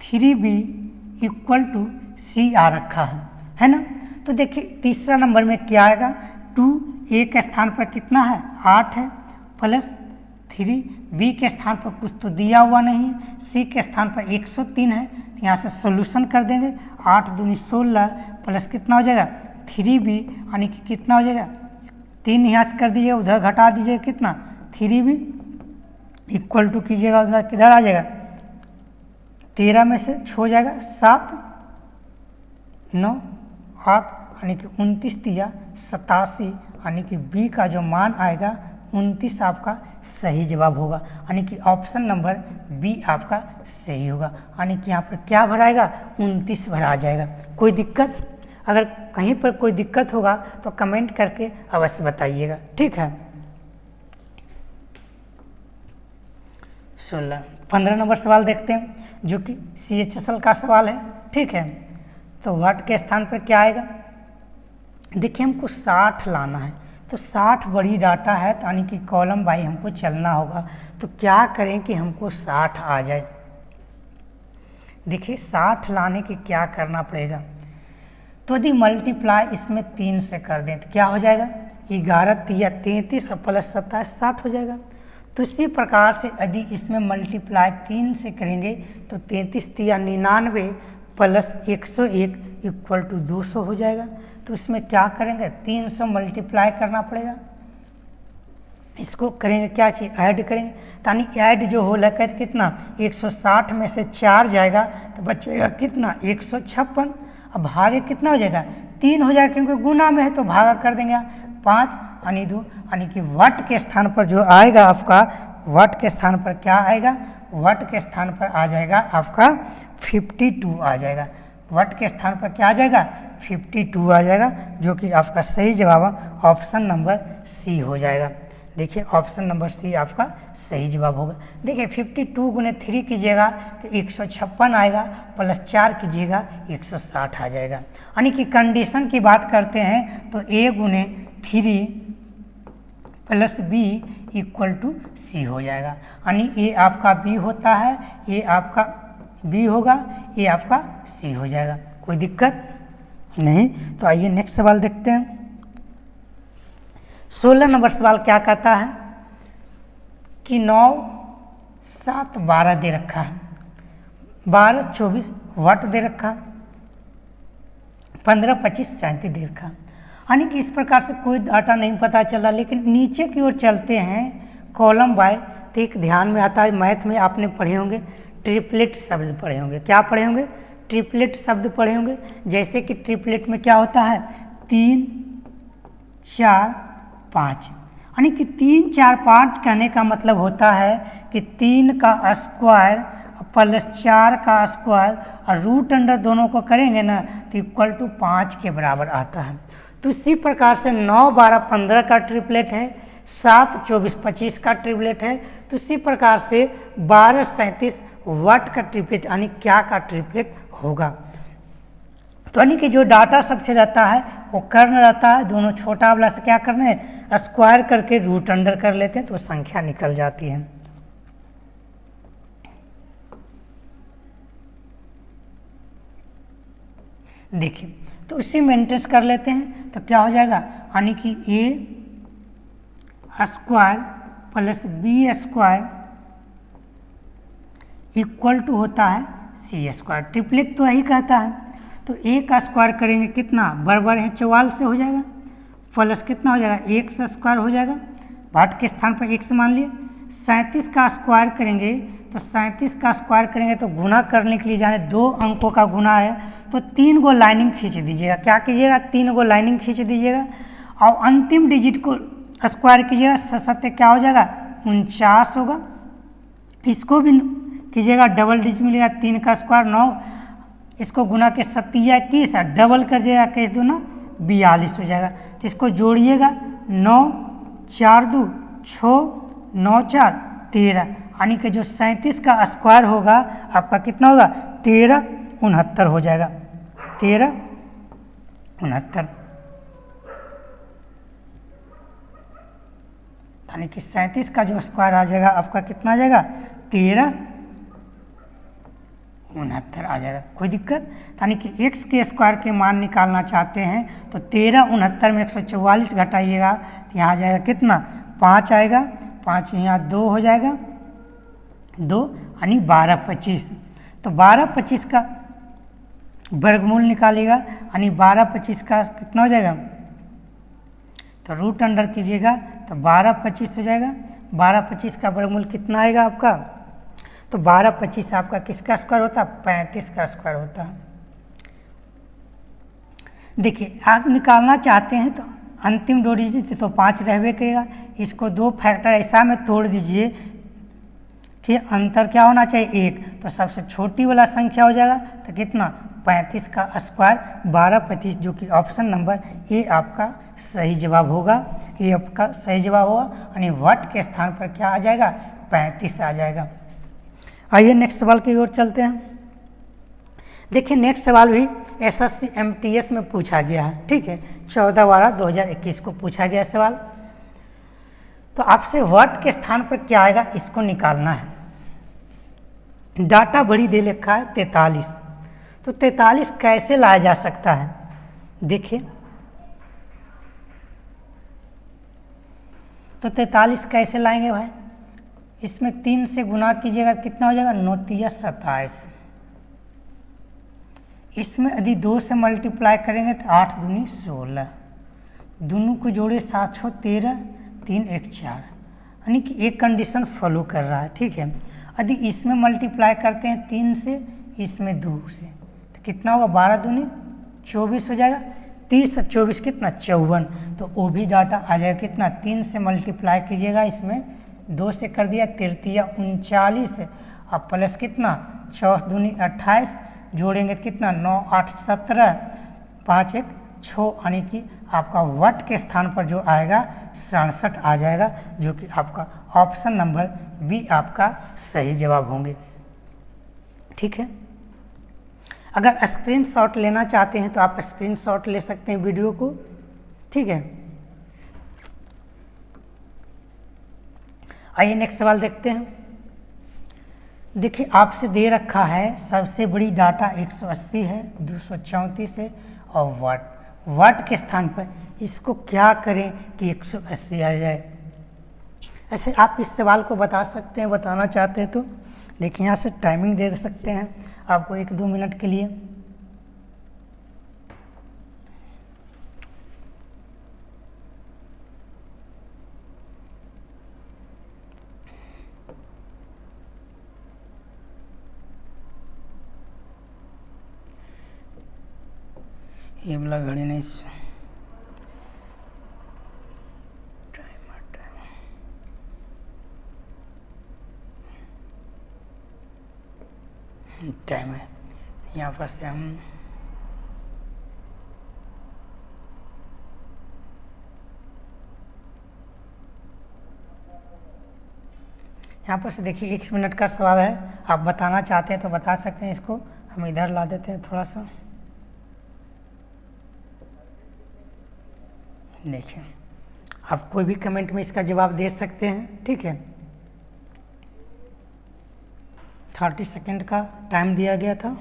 3b equal to c आ रखा है ना। तो देखिए तीसरा नंबर में क्या आएगा, 2a के स्थान पर कितना है 8 है, प्लस 3b के स्थान पर कुछ तो दिया हुआ नहीं, c के स्थान पर 103 है, तो यहाँ से सॉल्यूशन कर देंगे, 8 दूनी 16 प्लस कितना हो जाएगा 3b, यानी कि कितना हो जाएगा 3 यहाँ से कर दीजिए, उधर घटा दीजिए कितना 3b इक्वल टू कीजिएगा, उधर किधर आ जाएगा 13 में से छो जाएगा 7, 9, 8, यानी कि 29 या 87, यानी कि बी का जो मान आएगा 29 आपका सही जवाब होगा, यानी कि ऑप्शन नंबर बी आपका सही होगा। यानी कि यहाँ पर क्या भराएगा 29 भरा जाएगा। कोई दिक्कत, अगर कहीं पर कोई दिक्कत होगा तो कमेंट करके अवश्य बताइएगा। ठीक है, 15 नंबर सवाल देखते हैं, जो कि CHSL का सवाल है। ठीक है, तो व्हाट के स्थान पर क्या आएगा, देखिए हमको 60 लाना है, तो 60 बड़ी डाटा है, तो यानी कि कॉलम बाई हमको चलना होगा। तो क्या करें कि हमको 60 आ जाए। देखिए 60 लाने के क्या करना पड़ेगा, तो यदि मल्टीप्लाई इसमें 3 से कर दें तो क्या हो जाएगा 11 या 33 प्लस 27 60 हो जाएगा। तो इसी प्रकार से यदि इसमें मल्टीप्लाई 3 से करेंगे तो 33 या 99 प्लस 101 इक्वल टू 200 हो जाएगा। तो इसमें क्या करेंगे 300 मल्टीप्लाई करना पड़ेगा, इसको करेंगे क्या चीज़ ऐड करेंगे, यानी ऐड जो हो लगा कितना 160 में से 4 जाएगा तो बचेगा कितना 156। अब भागे कितना हो जाएगा 3 हो जाएगा, क्योंकि गुना में है तो भागा कर देंगे 5 यानी 2, यानी कि व्हाट के स्थान पर जो आएगा आपका, व्हाट के स्थान पर क्या आएगा, व्हाट के स्थान पर आ जाएगा आपका 52 आ जाएगा। व्हाट के स्थान पर क्या आ जाएगा 52 आ जाएगा, जो कि आपका सही जवाब ऑप्शन नंबर सी हो जाएगा। देखिए ऑप्शन नंबर सी आपका सही जवाब होगा। देखिए 52 गुने 3 कीजिएगा तो 156 आएगा, प्लस 4 कीजिएगा 160 आ जाएगा। यानी कि कंडीशन की बात करते हैं तो a गुने 3 प्लस b इक्वल टू सी हो जाएगा। यानी a आपका b होता है, a आपका b होगा, a आपका c हो जाएगा। कोई दिक्कत नहीं। तो आइए नेक्स्ट सवाल देखते हैं। 16 नंबर सवाल क्या कहता है कि 9, 7, 12 दे रखा है, 12, 24 वाट दे रखा है, 15, 25, 37 दे रखा है। यानी कि इस प्रकार से कोई डाटा नहीं पता चला, लेकिन नीचे की ओर चलते हैं कॉलम बाय तो एक ध्यान में आता है, मैथ में आपने पढ़े होंगे ट्रिपलेट शब्द पढ़े होंगे। क्या पढ़े होंगे? ट्रिपलेट शब्द पढ़े होंगे। जैसे कि ट्रिपलेट में क्या होता है 3, 4, 5, यानी कि 3, 4, 5 कहने का मतलब होता है कि 3 का स्क्वायर प्लस 4 का स्क्वायर और रूट अंडर दोनों को करेंगे ना तो इक्वल टू 5 के बराबर आता है। तो इसी प्रकार से 9, 12, 15 का ट्रिपलेट है, 7, 24, 25 का ट्रिपलेट है। तो इसी प्रकार से 12, 37 वाट का ट्रिपलेट यानी क्या का ट्रिपलेट होगा। तो यानी कि जो डाटा सबसे रहता है वो कर्ण रहता है, दोनों छोटा वाला से क्या करना है स्क्वायर करके रूट अंडर कर लेते हैं तो संख्या निकल जाती है। देखिए तो इसी मेंटेन कर लेते हैं तो क्या हो जाएगा यानी कि a square plus b square equal to होता है c स्क्वायर। ट्रिपलेट तो यही कहता है। तो a का स्क्वायर करेंगे कितना बराबर है 44 से हो जाएगा, प्लस कितना हो जाएगा 1 से स्क्वायर हो जाएगा, भाट के स्थान पर 1 से मान लिए। 37 का स्क्वायर करेंगे तो 37 का स्क्वायर करेंगे तो गुना करने के लिए जाने 2 अंकों का गुना है तो 3 गो लाइनिंग खींच दीजिएगा। क्या कीजिएगा 3 गो लाइनिंग खींच दीजिएगा और अंतिम डिजिट को स्क्वायर कीजिएगा, 7 क्या हो जाएगा 49 होगा। इसको भी कीजिएगा डबल डिजिट मिलेगा, 3 का स्क्वायर 9, इसको गुना के 7 21 डबल कर दिएगा कैस 2 ना 42 हो जाएगा। तो इसको जोड़िएगा 9, 4, 2, 6, 9, 4, 13 यानी कि जो 37 का स्क्वायर होगा आपका कितना होगा 1369 हो जाएगा, 1369 यानी कि 37 का जो स्क्वायर आ जाएगा आपका कितना आ जाएगा 1369 आ जाएगा। कोई दिक्कत? यानी कि x के स्क्वायर के मान निकालना चाहते हैं तो 1369 में 144 घटाइएगा तो यहाँ आ जाएगा कितना 5 आएगा, 5 यहाँ 2 हो जाएगा, 2 यानी 12, 25। तो 12, 25 का वर्गमूल निकालिएगा यानी 12, 25 का कितना हो जाएगा तो रूट अंडर कीजिएगा तो 12, 25 हो जाएगा। 12, 25 का वर्गमूल कितना आएगा आपका तो 12, 25 आपका किसका स्क्वायर होता है 35 का स्क्वायर होता है। देखिए आप निकालना चाहते हैं तो अंतिम 2 डिजिट तो 5 रहबे करेगा, इसको 2 फैक्टर ऐसा में तोड़ दीजिए कि अंतर क्या होना चाहिए 1, तो सबसे छोटी वाला संख्या हो जाएगा तो कितना 35 का स्क्वायर 12, 25 जो कि ऑप्शन नंबर ए आपका सही जवाब होगा। ये आपका सही जवाब होगा यानी वाट के स्थान पर क्या आ जाएगा 35 आ जाएगा। आइए नेक्स्ट सवाल की ओर चलते हैं। देखिए नेक्स्ट सवाल भी एसएससी एमटीएस में पूछा गया है, ठीक है 14/12/2021 को पूछा गया सवाल। तो आपसे वाट के स्थान पर क्या आएगा इसको निकालना है। डाटा बड़ी दे रखा है 43, तो 43 कैसे लाया जा सकता है देखिए। तो 43 कैसे लाएंगे भाई, इसमें 3 से गुना कीजिएगा कितना हो जाएगा 9 × 27। इसमें यदि 2 से मल्टीप्लाई करेंगे तो 8 दूनी 16, दोनों को जोड़े 7 6 13, 3 1 4 यानी कि एक कंडीशन फॉलो कर रहा है, ठीक है। यदि इसमें मल्टीप्लाई करते हैं 3 से, इसमें 2 से तो कितना होगा 12 दूनी 24 हो जाएगा। 30 और 24 कितना 54, तो वो भी डाटा आ जाएगा कितना 3 से मल्टीप्लाई कीजिएगा, इसमें 2 से कर दिया 33 39 और प्लस कितना 4 दूनी 28 जोड़ेंगे तो कितना 9 8 17 5 1 6 यानी कि आपका वट के स्थान पर जो आएगा 67 आ जाएगा, जो कि आपका ऑप्शन नंबर बी आपका सही जवाब होंगे। ठीक है, अगर स्क्रीनशॉट लेना चाहते हैं तो आप स्क्रीनशॉट ले सकते हैं वीडियो को। ठीक है, आइए नेक्स्ट सवाल देखते हैं। देखिए आपसे दे रखा है सबसे बड़ी डाटा 180 है, 234 है और वाट के स्थान पर इसको क्या करें कि 180 आ जाए। ऐसे आप इस सवाल को बता सकते हैं, बताना चाहते हैं तो देखिए यहाँ से टाइमिंग दे सकते हैं आपको 1-2 मिनट के लिए। ये वाला घड़ी नहीं, टाइम है यहाँ पर से हम यहाँ पर से देखिए 1 मिनट का सवाल है, आप बताना चाहते हैं तो बता सकते हैं। इसको हम इधर ला देते हैं थोड़ा सा। देखिए आप कोई भी कमेंट में इसका जवाब दे सकते हैं। ठीक है, 30 सेकंड का टाइम दिया गया था।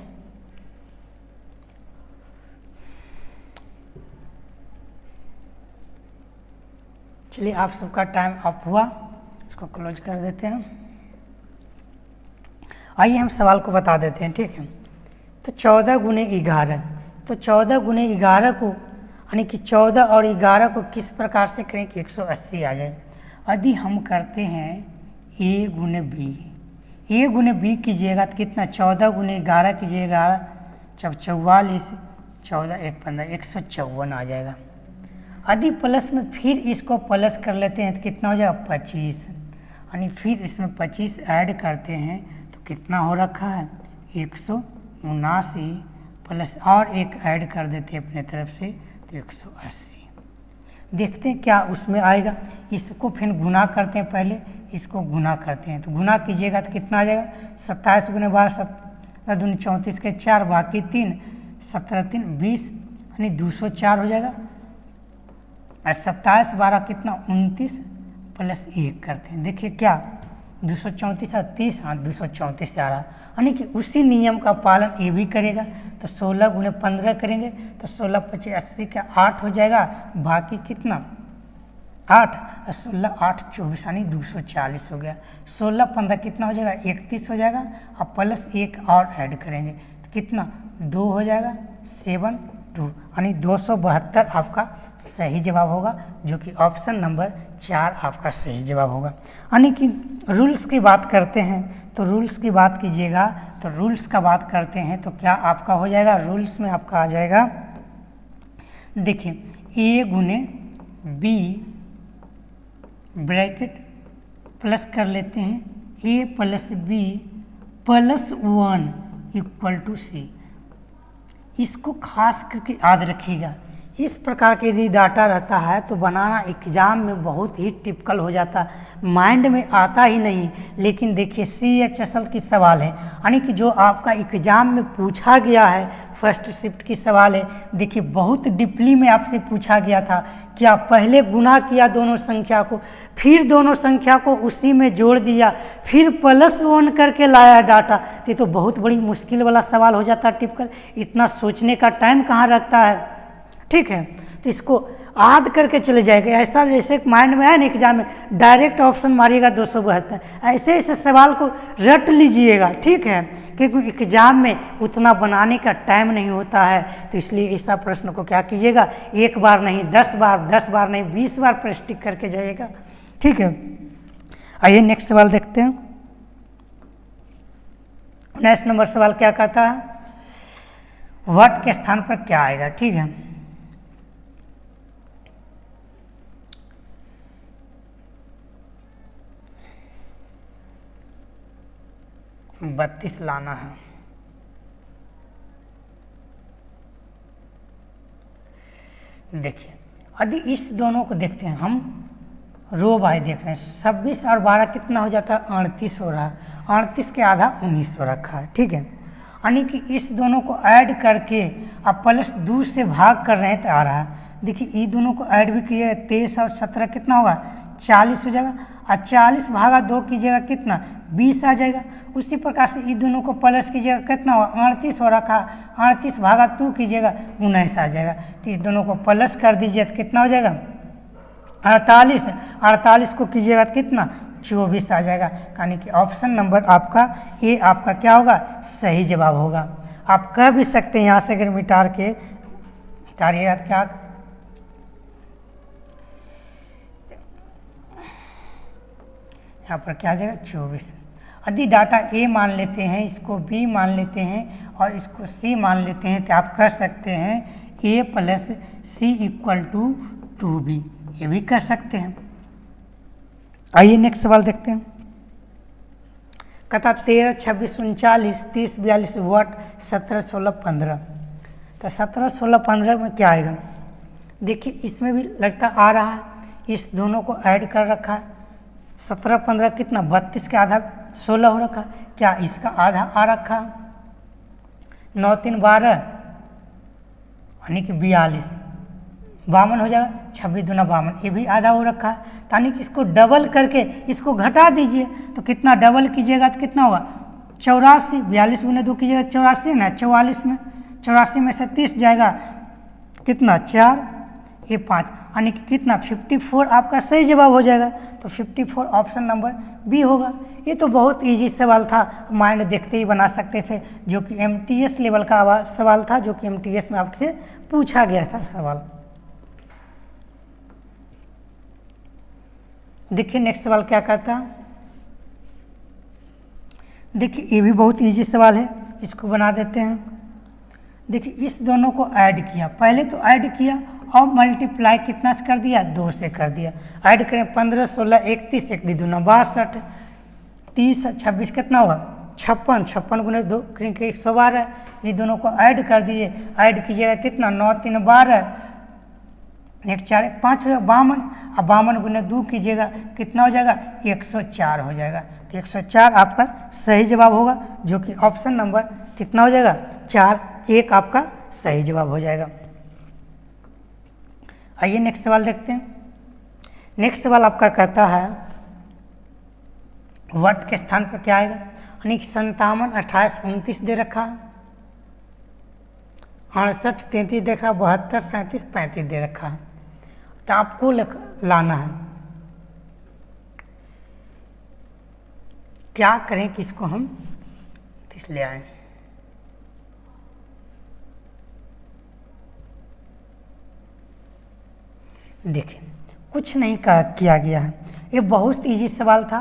चलिए आप सबका टाइम अप हुआ, इसको क्लोज कर देते हैं। आइए हम सवाल को बता देते हैं। ठीक है, तो 14 गुने 11, तो 14 गुने 11 को यानी कि 14 और 11 को किस प्रकार से करें कि 180 आ जाए। यदि हम करते हैं a गुने b, a गुने b कीजिएगा तो कितना 14 गुने 11 कीजिएगा, जब 44, 14 1 15, 154 आ जाएगा। यदि प्लस में फिर इसको प्लस कर लेते हैं तो कितना हो जाएगा 25, यानी फिर इसमें 25 ऐड करते हैं तो कितना हो रखा है 179, प्लस और एक ऐड कर देते हैं अपने तरफ से तो 180। देखते हैं क्या उसमें आएगा। इसको फिर गुना करते हैं, पहले इसको गुना करते हैं तो गुना कीजिएगा तो कितना आ जाएगा 27 गुने 12, 7 दूनी 34 के 4 बाकी 3, 17 3 20 यानी 204 हो जाएगा। 27 12 कितना 29 प्लस 1 करते हैं, देखिए क्या 234 और 30, हाँ 234 आ रहा, यानी कि उसी नियम का पालन ये भी करेगा। तो 16 गुने 15 करेंगे तो 16 25 80 का 8 हो जाएगा, बाकी कितना 8 और 16 8 24 यानी 240 हो गया। 16 15 कितना हो जाएगा 31 हो जाएगा और प्लस 1 और ऐड करेंगे तो कितना 2 हो जाएगा 72, यानी 272 आपका सही जवाब होगा, जो कि ऑप्शन नंबर 4 आपका सही जवाब होगा। यानी कि रूल्स की बात करते हैं तो रूल्स की बात कीजिएगा, तो रूल्स का बात करते हैं तो क्या आपका हो जाएगा, रूल्स में आपका आ जाएगा। देखिए a गुने b ब्रैकेट प्लस कर लेते हैं a plus b plus 1 equal to c। इसको खास करके याद रखिएगा, इस प्रकार के यदि डाटा रहता है तो बनाना एग्जाम में बहुत ही टिपिकल हो जाता है, माइंड में आता ही नहीं। लेकिन देखिए CHSL की सवाल है, यानी कि जो आपका एग्जाम में पूछा गया है, फर्स्ट शिफ्ट की सवाल है। देखिए बहुत डीपली में आपसे पूछा गया था, क्या पहले गुना किया दोनों संख्या को, फिर दोनों संख्या को उसी में जोड़ दिया, फिर प्लस 1 करके लाया डाटा। ये तो बहुत बड़ी मुश्किल वाला सवाल हो जाता है टिपिकल, इतना सोचने का टाइम कहाँ रखता है। ठीक है, तो इसको याद करके चले जाएगा। ऐसा जैसे माइंड में है ना एग्जाम में डायरेक्ट ऑप्शन मारिएगा 272, ऐसे ऐसे सवाल को रट लीजिएगा। ठीक है, क्योंकि एग्जाम में उतना बनाने का टाइम नहीं होता है, तो इसलिए ऐसा प्रश्न को क्या कीजिएगा, एक बार नहीं 10 बार, 10 बार नहीं 20 बार प्रैक्टिस करके जाइएगा। ठीक है, आइए नेक्स्ट सवाल देखते हैं। नेक्स्ट नंबर सवाल क्या कहता है, व्हाट के स्थान पर क्या आएगा। ठीक है, 32 लाना है। देखिए यदि इस दोनों को देखते हैं हम, रो बाय देख रहे हैं, 26 और 12 कितना हो जाता है, 38 हो रहा है, 38 के आधा 19 हो रखा है, ठीक है। यानी कि इस दोनों को ऐड करके अब प्लस 2 से भाग कर रहे हैं तो आ रहा है। देखिए ये दोनों को ऐड भी किए, 23 और 17 कितना होगा, 40 हो जाएगा, और 40 भागा 2 कीजिएगा कितना, 20 आ जाएगा। उसी प्रकार से ये दोनों को प्लस कीजिएगा कितना होगा, 38 हो रखा, 38 भागा 2 कीजिएगा 19 आ जाएगा। तो इस दोनों को प्लस कर दीजिए तो कितना हो जाएगा, 48, 48 को कीजिएगा तो कितना, 24 आ जाएगा। यानी कि ऑप्शन नंबर आपका ए आपका क्या होगा, सही जवाब होगा। आप कह भी सकते हैं यहाँ से अगर मिटार के मिटारिएगा क्या, यहाँ पर क्या आ जाएगा, 24। यदि डाटा ए मान लेते हैं, इसको बी मान लेते हैं और इसको सी मान लेते हैं तो आप कर सकते हैं a plus c equal to 2b, ये भी कर सकते हैं। आइए नेक्स्ट सवाल देखते हैं। कहता 13, 26, 39, 30, 42 वाट 17, 16, 15। तो 17, 16, 15 में क्या आएगा, देखिए इसमें भी लगता आ रहा है, इस दोनों को ऐड कर रखा है, 17, 15 कितना, 32 के आधा 16 हो रखा, क्या इसका आधा आ रखा, 9, 3, 12 यानी कि 42, 52 हो जाएगा, 26 दूना 52, ये भी आधा हो रखा है। यानी कि इसको डबल करके इसको घटा दीजिए तो कितना, डबल कीजिएगा तो कितना होगा, 84, 42 गुने 2 कीजिएगा 84 ना, 44 में 84 में से 30 जाएगा कितना, 4, ये 5, यानी कि कितना, 54 आपका सही जवाब हो जाएगा। तो 54 ऑप्शन नंबर बी होगा। ये तो बहुत इजी सवाल था, माइंड देखते ही बना सकते थे, जो कि एमटीएस लेवल का सवाल था, जो कि एमटीएस में आपसे पूछा गया था सवाल। देखिए नेक्स्ट सवाल क्या कहता है, देखिए ये भी बहुत इजी सवाल है, इसको बना देते हैं। देखिए इस दोनों को ऐड किया, पहले तो ऐड किया और मल्टीप्लाई कितना से कर दिया, 2 से कर दिया। ऐड करें 15, 16, 31, 1 दूना 62, 30, 26 कितना होगा, 56, 56 गुने 2 क्योंकि 112, ये दोनों को ऐड कर दिए, ऐड कीजिएगा कितना, 9, 3, 12, 1, 4, 1, 5 हो, 52, अब 52 गुने 2 कीजिएगा कितना हो जाएगा, 104 हो जाएगा। तो 104 आपका सही जवाब होगा, जो कि ऑप्शन नंबर कितना हो जाएगा, 4, 1 आपका सही जवाब हो जाएगा। आइए नेक्स्ट सवाल देखते हैं। नेक्स्ट सवाल आपका कहता है वट के स्थान पर क्या आएगा, यानी 57, 28, 29 दे रखा, 68, 33 दे रखा, 72, 37, 35 दे रखा है। तो आपको लाना है, क्या करें कि इसको हम 30 ले आए। देखिए कुछ नहीं किया गया है, ये बहुत इजी सवाल था।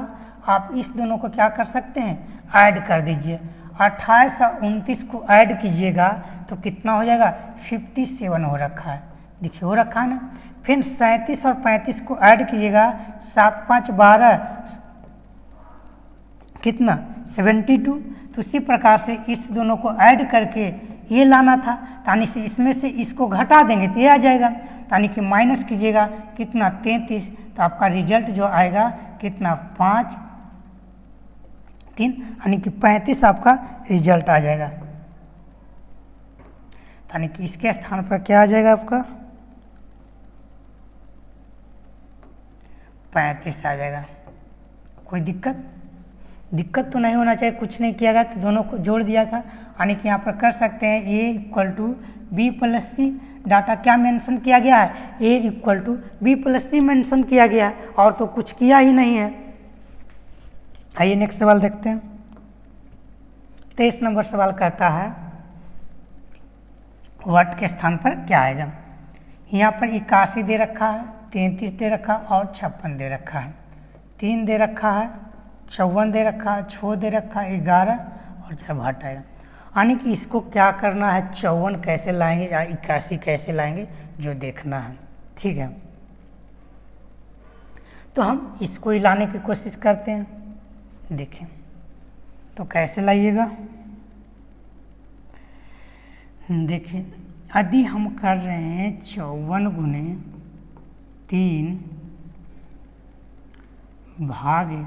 आप इस दोनों को क्या कर सकते हैं, ऐड कर दीजिए, 28 और 29 को ऐड कीजिएगा तो कितना हो जाएगा, 57 हो रखा है, देखिए हो रखा है ना। फिर 37 और 35 को ऐड कीजिएगा, 7, 5, 12 कितना, 72। तो उसी प्रकार से इस दोनों को ऐड करके ये लाना था, यानी से इसमें से इसको घटा देंगे तो ये आ जाएगा, यानी कि माइनस कीजिएगा कितना, 33। तो आपका रिजल्ट जो आएगा कितना, 5, 3 यानी कि 35 आपका रिजल्ट आ जाएगा। यानी कि इसके स्थान पर क्या आ जाएगा आपका, 35 आ जाएगा। कोई दिक्कत तो नहीं होना चाहिए, कुछ नहीं किया गया तो दोनों को जोड़ दिया था, यानी कि यहाँ पर कर सकते हैं a equal to B plus C. Data क्या मेंशन किया गया है, a equal to B plus C mention किया गया है, और तो कुछ किया ही नहीं है। आइए नेक्स्ट सवाल देखते हैं। 23 नंबर सवाल कहता है वट के स्थान पर क्या आएगा। यहाँ पर 81 दे रखा है, 33 दे रखा और 56 दे रखा है, 3 दे रखा है, 54 दे रखा है, 6 दे रखा है, 11 और 4 हटाएगा। यानी कि इसको क्या करना है, 54 कैसे लाएंगे या 81 कैसे लाएंगे जो देखना है, ठीक है। तो हम इसको ही लाने की कोशिश करते हैं। देखें तो कैसे लाइएगा, देखिए यदि हम कर रहे हैं 54 गुने 3 भागे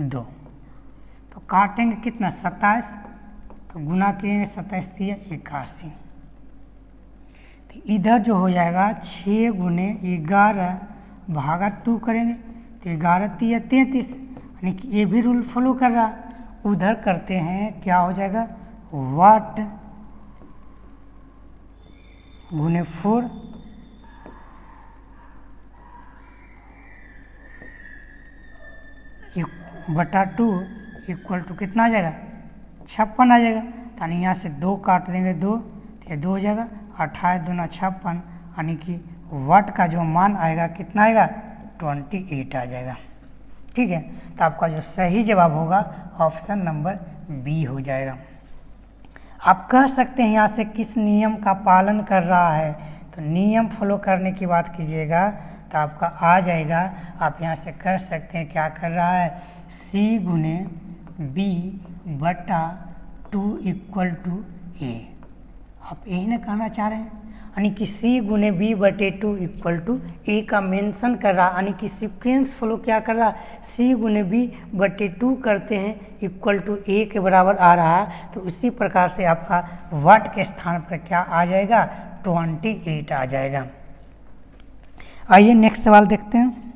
2, तो काटेंगे कितना 27, तो गुना करेंगे 27 3 81, तो इधर जो हो जाएगा 6 गुने 11 भागा 2 करेंगे तो 11 3 33, यानी कि ये भी रूल फॉलो कर रहा। उधर करते हैं क्या हो जाएगा वाट गुने 4 बटा 2 इक्वल टू कितना आ जाएगा 56 आ जाएगा। तो यहाँ से 2 काट देंगे 2, तो ये 2 हो जाएगा 28 दूना 56, यानी कि वाट का जो मान आएगा कितना आएगा 28 आ जाएगा। ठीक है, तो आपका जो सही जवाब होगा ऑप्शन नंबर बी हो जाएगा। आप कह सकते हैं यहाँ से किस नियम का पालन कर रहा है, तो नियम फॉलो करने की बात कीजिएगा तो आपका आ जाएगा। आप यहाँ से कह सकते हैं क्या कर रहा है C गुने B बटा 2 इक्वल टू A। आप यही ना कहना चाह रहे हैं, यानी कि C गुने B बटे 2 इक्वल टू A का मेंशन कर रहा, यानी कि सीक्वेंस फ्लो क्या कर रहा C गुने B बटे 2 करते हैं इक्वल टू A के बराबर आ रहा है। तो उसी प्रकार से आपका वाट के स्थान पर क्या आ जाएगा 28 आ जाएगा। आइए नेक्स्ट सवाल देखते हैं।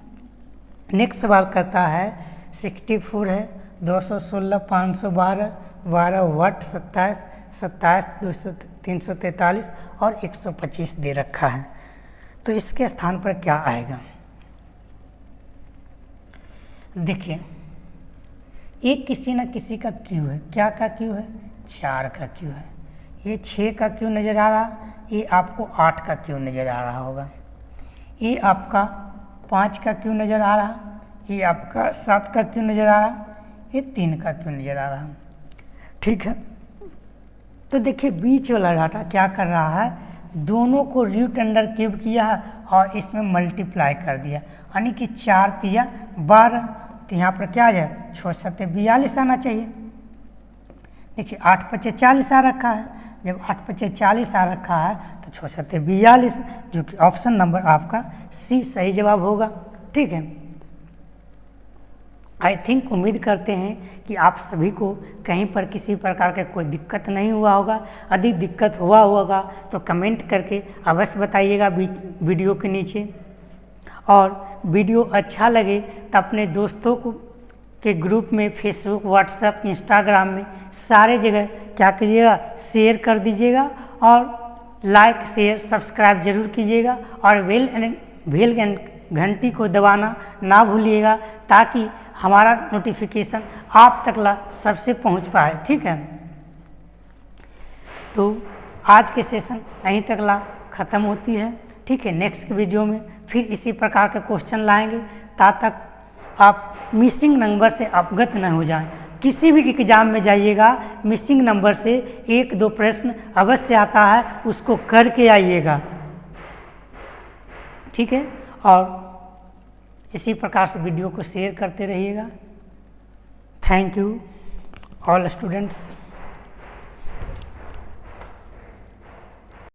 नेक्स्ट सवाल कहता है 64 है 216 512 12 वाट 27 27 343 और 125 दे रखा है, तो इसके स्थान पर क्या आएगा। देखिए एक किसी न किसी का क्यू है, क्या का क्यू है 4 का क्यू है, ये 6 का क्यू नज़र आ रहा, ये आपको 8 का क्यू नज़र आ रहा होगा, ये आपका 5 का क्यू नज़र आ रहा, ये आपका 7 का क्यू नज़र आ रहा, ये 3 का क्यू नज़र आ रहा। ठीक है, तो देखिए बीच वाला डाटा क्या कर रहा है, दोनों को रूट अंडर क्यूब किया है और इसमें मल्टीप्लाई कर दिया, यानी कि 4 तिया 12, तो यहाँ पर क्या आ जाए 6 7 42 आना चाहिए। देखिए 8 5 40 आ रखा है, जब 8 5 40 आ रखा है तो 6 7 42, जो कि ऑप्शन नंबर आपका सी सही जवाब होगा। ठीक है, आई थिंक उम्मीद करते हैं कि आप सभी को कहीं पर किसी प्रकार का कोई दिक्कत नहीं हुआ होगा। यदि दिक्कत हुआ होगा तो कमेंट करके अवश्य बताइएगा वीडियो के नीचे, और वीडियो अच्छा लगे तो अपने दोस्तों को के ग्रुप में फेसबुक व्हाट्सएप इंस्टाग्राम में सारे जगह क्या कीजिएगा शेयर कर दीजिएगा, और लाइक शेयर सब्सक्राइब जरूर कीजिएगा, और बेल घंटी को दबाना ना भूलिएगा ताकि हमारा नोटिफिकेशन आप तक सबसे पहुंच पाए। ठीक है, तो आज के सेशन यहीं तक ख़त्म होती है। ठीक है, नेक्स्ट वीडियो में फिर इसी प्रकार के क्वेश्चन लाएंगे, तब तक आप मिसिंग नंबर से अवगत न हो जाएं। किसी भी एग्ज़ाम में जाइएगा मिसिंग नंबर से 1-2 प्रश्न अवश्य आता है, उसको करके आइएगा। ठीक है, और इसी प्रकार से वीडियो को शेयर करते रहिएगा। Thank you all students.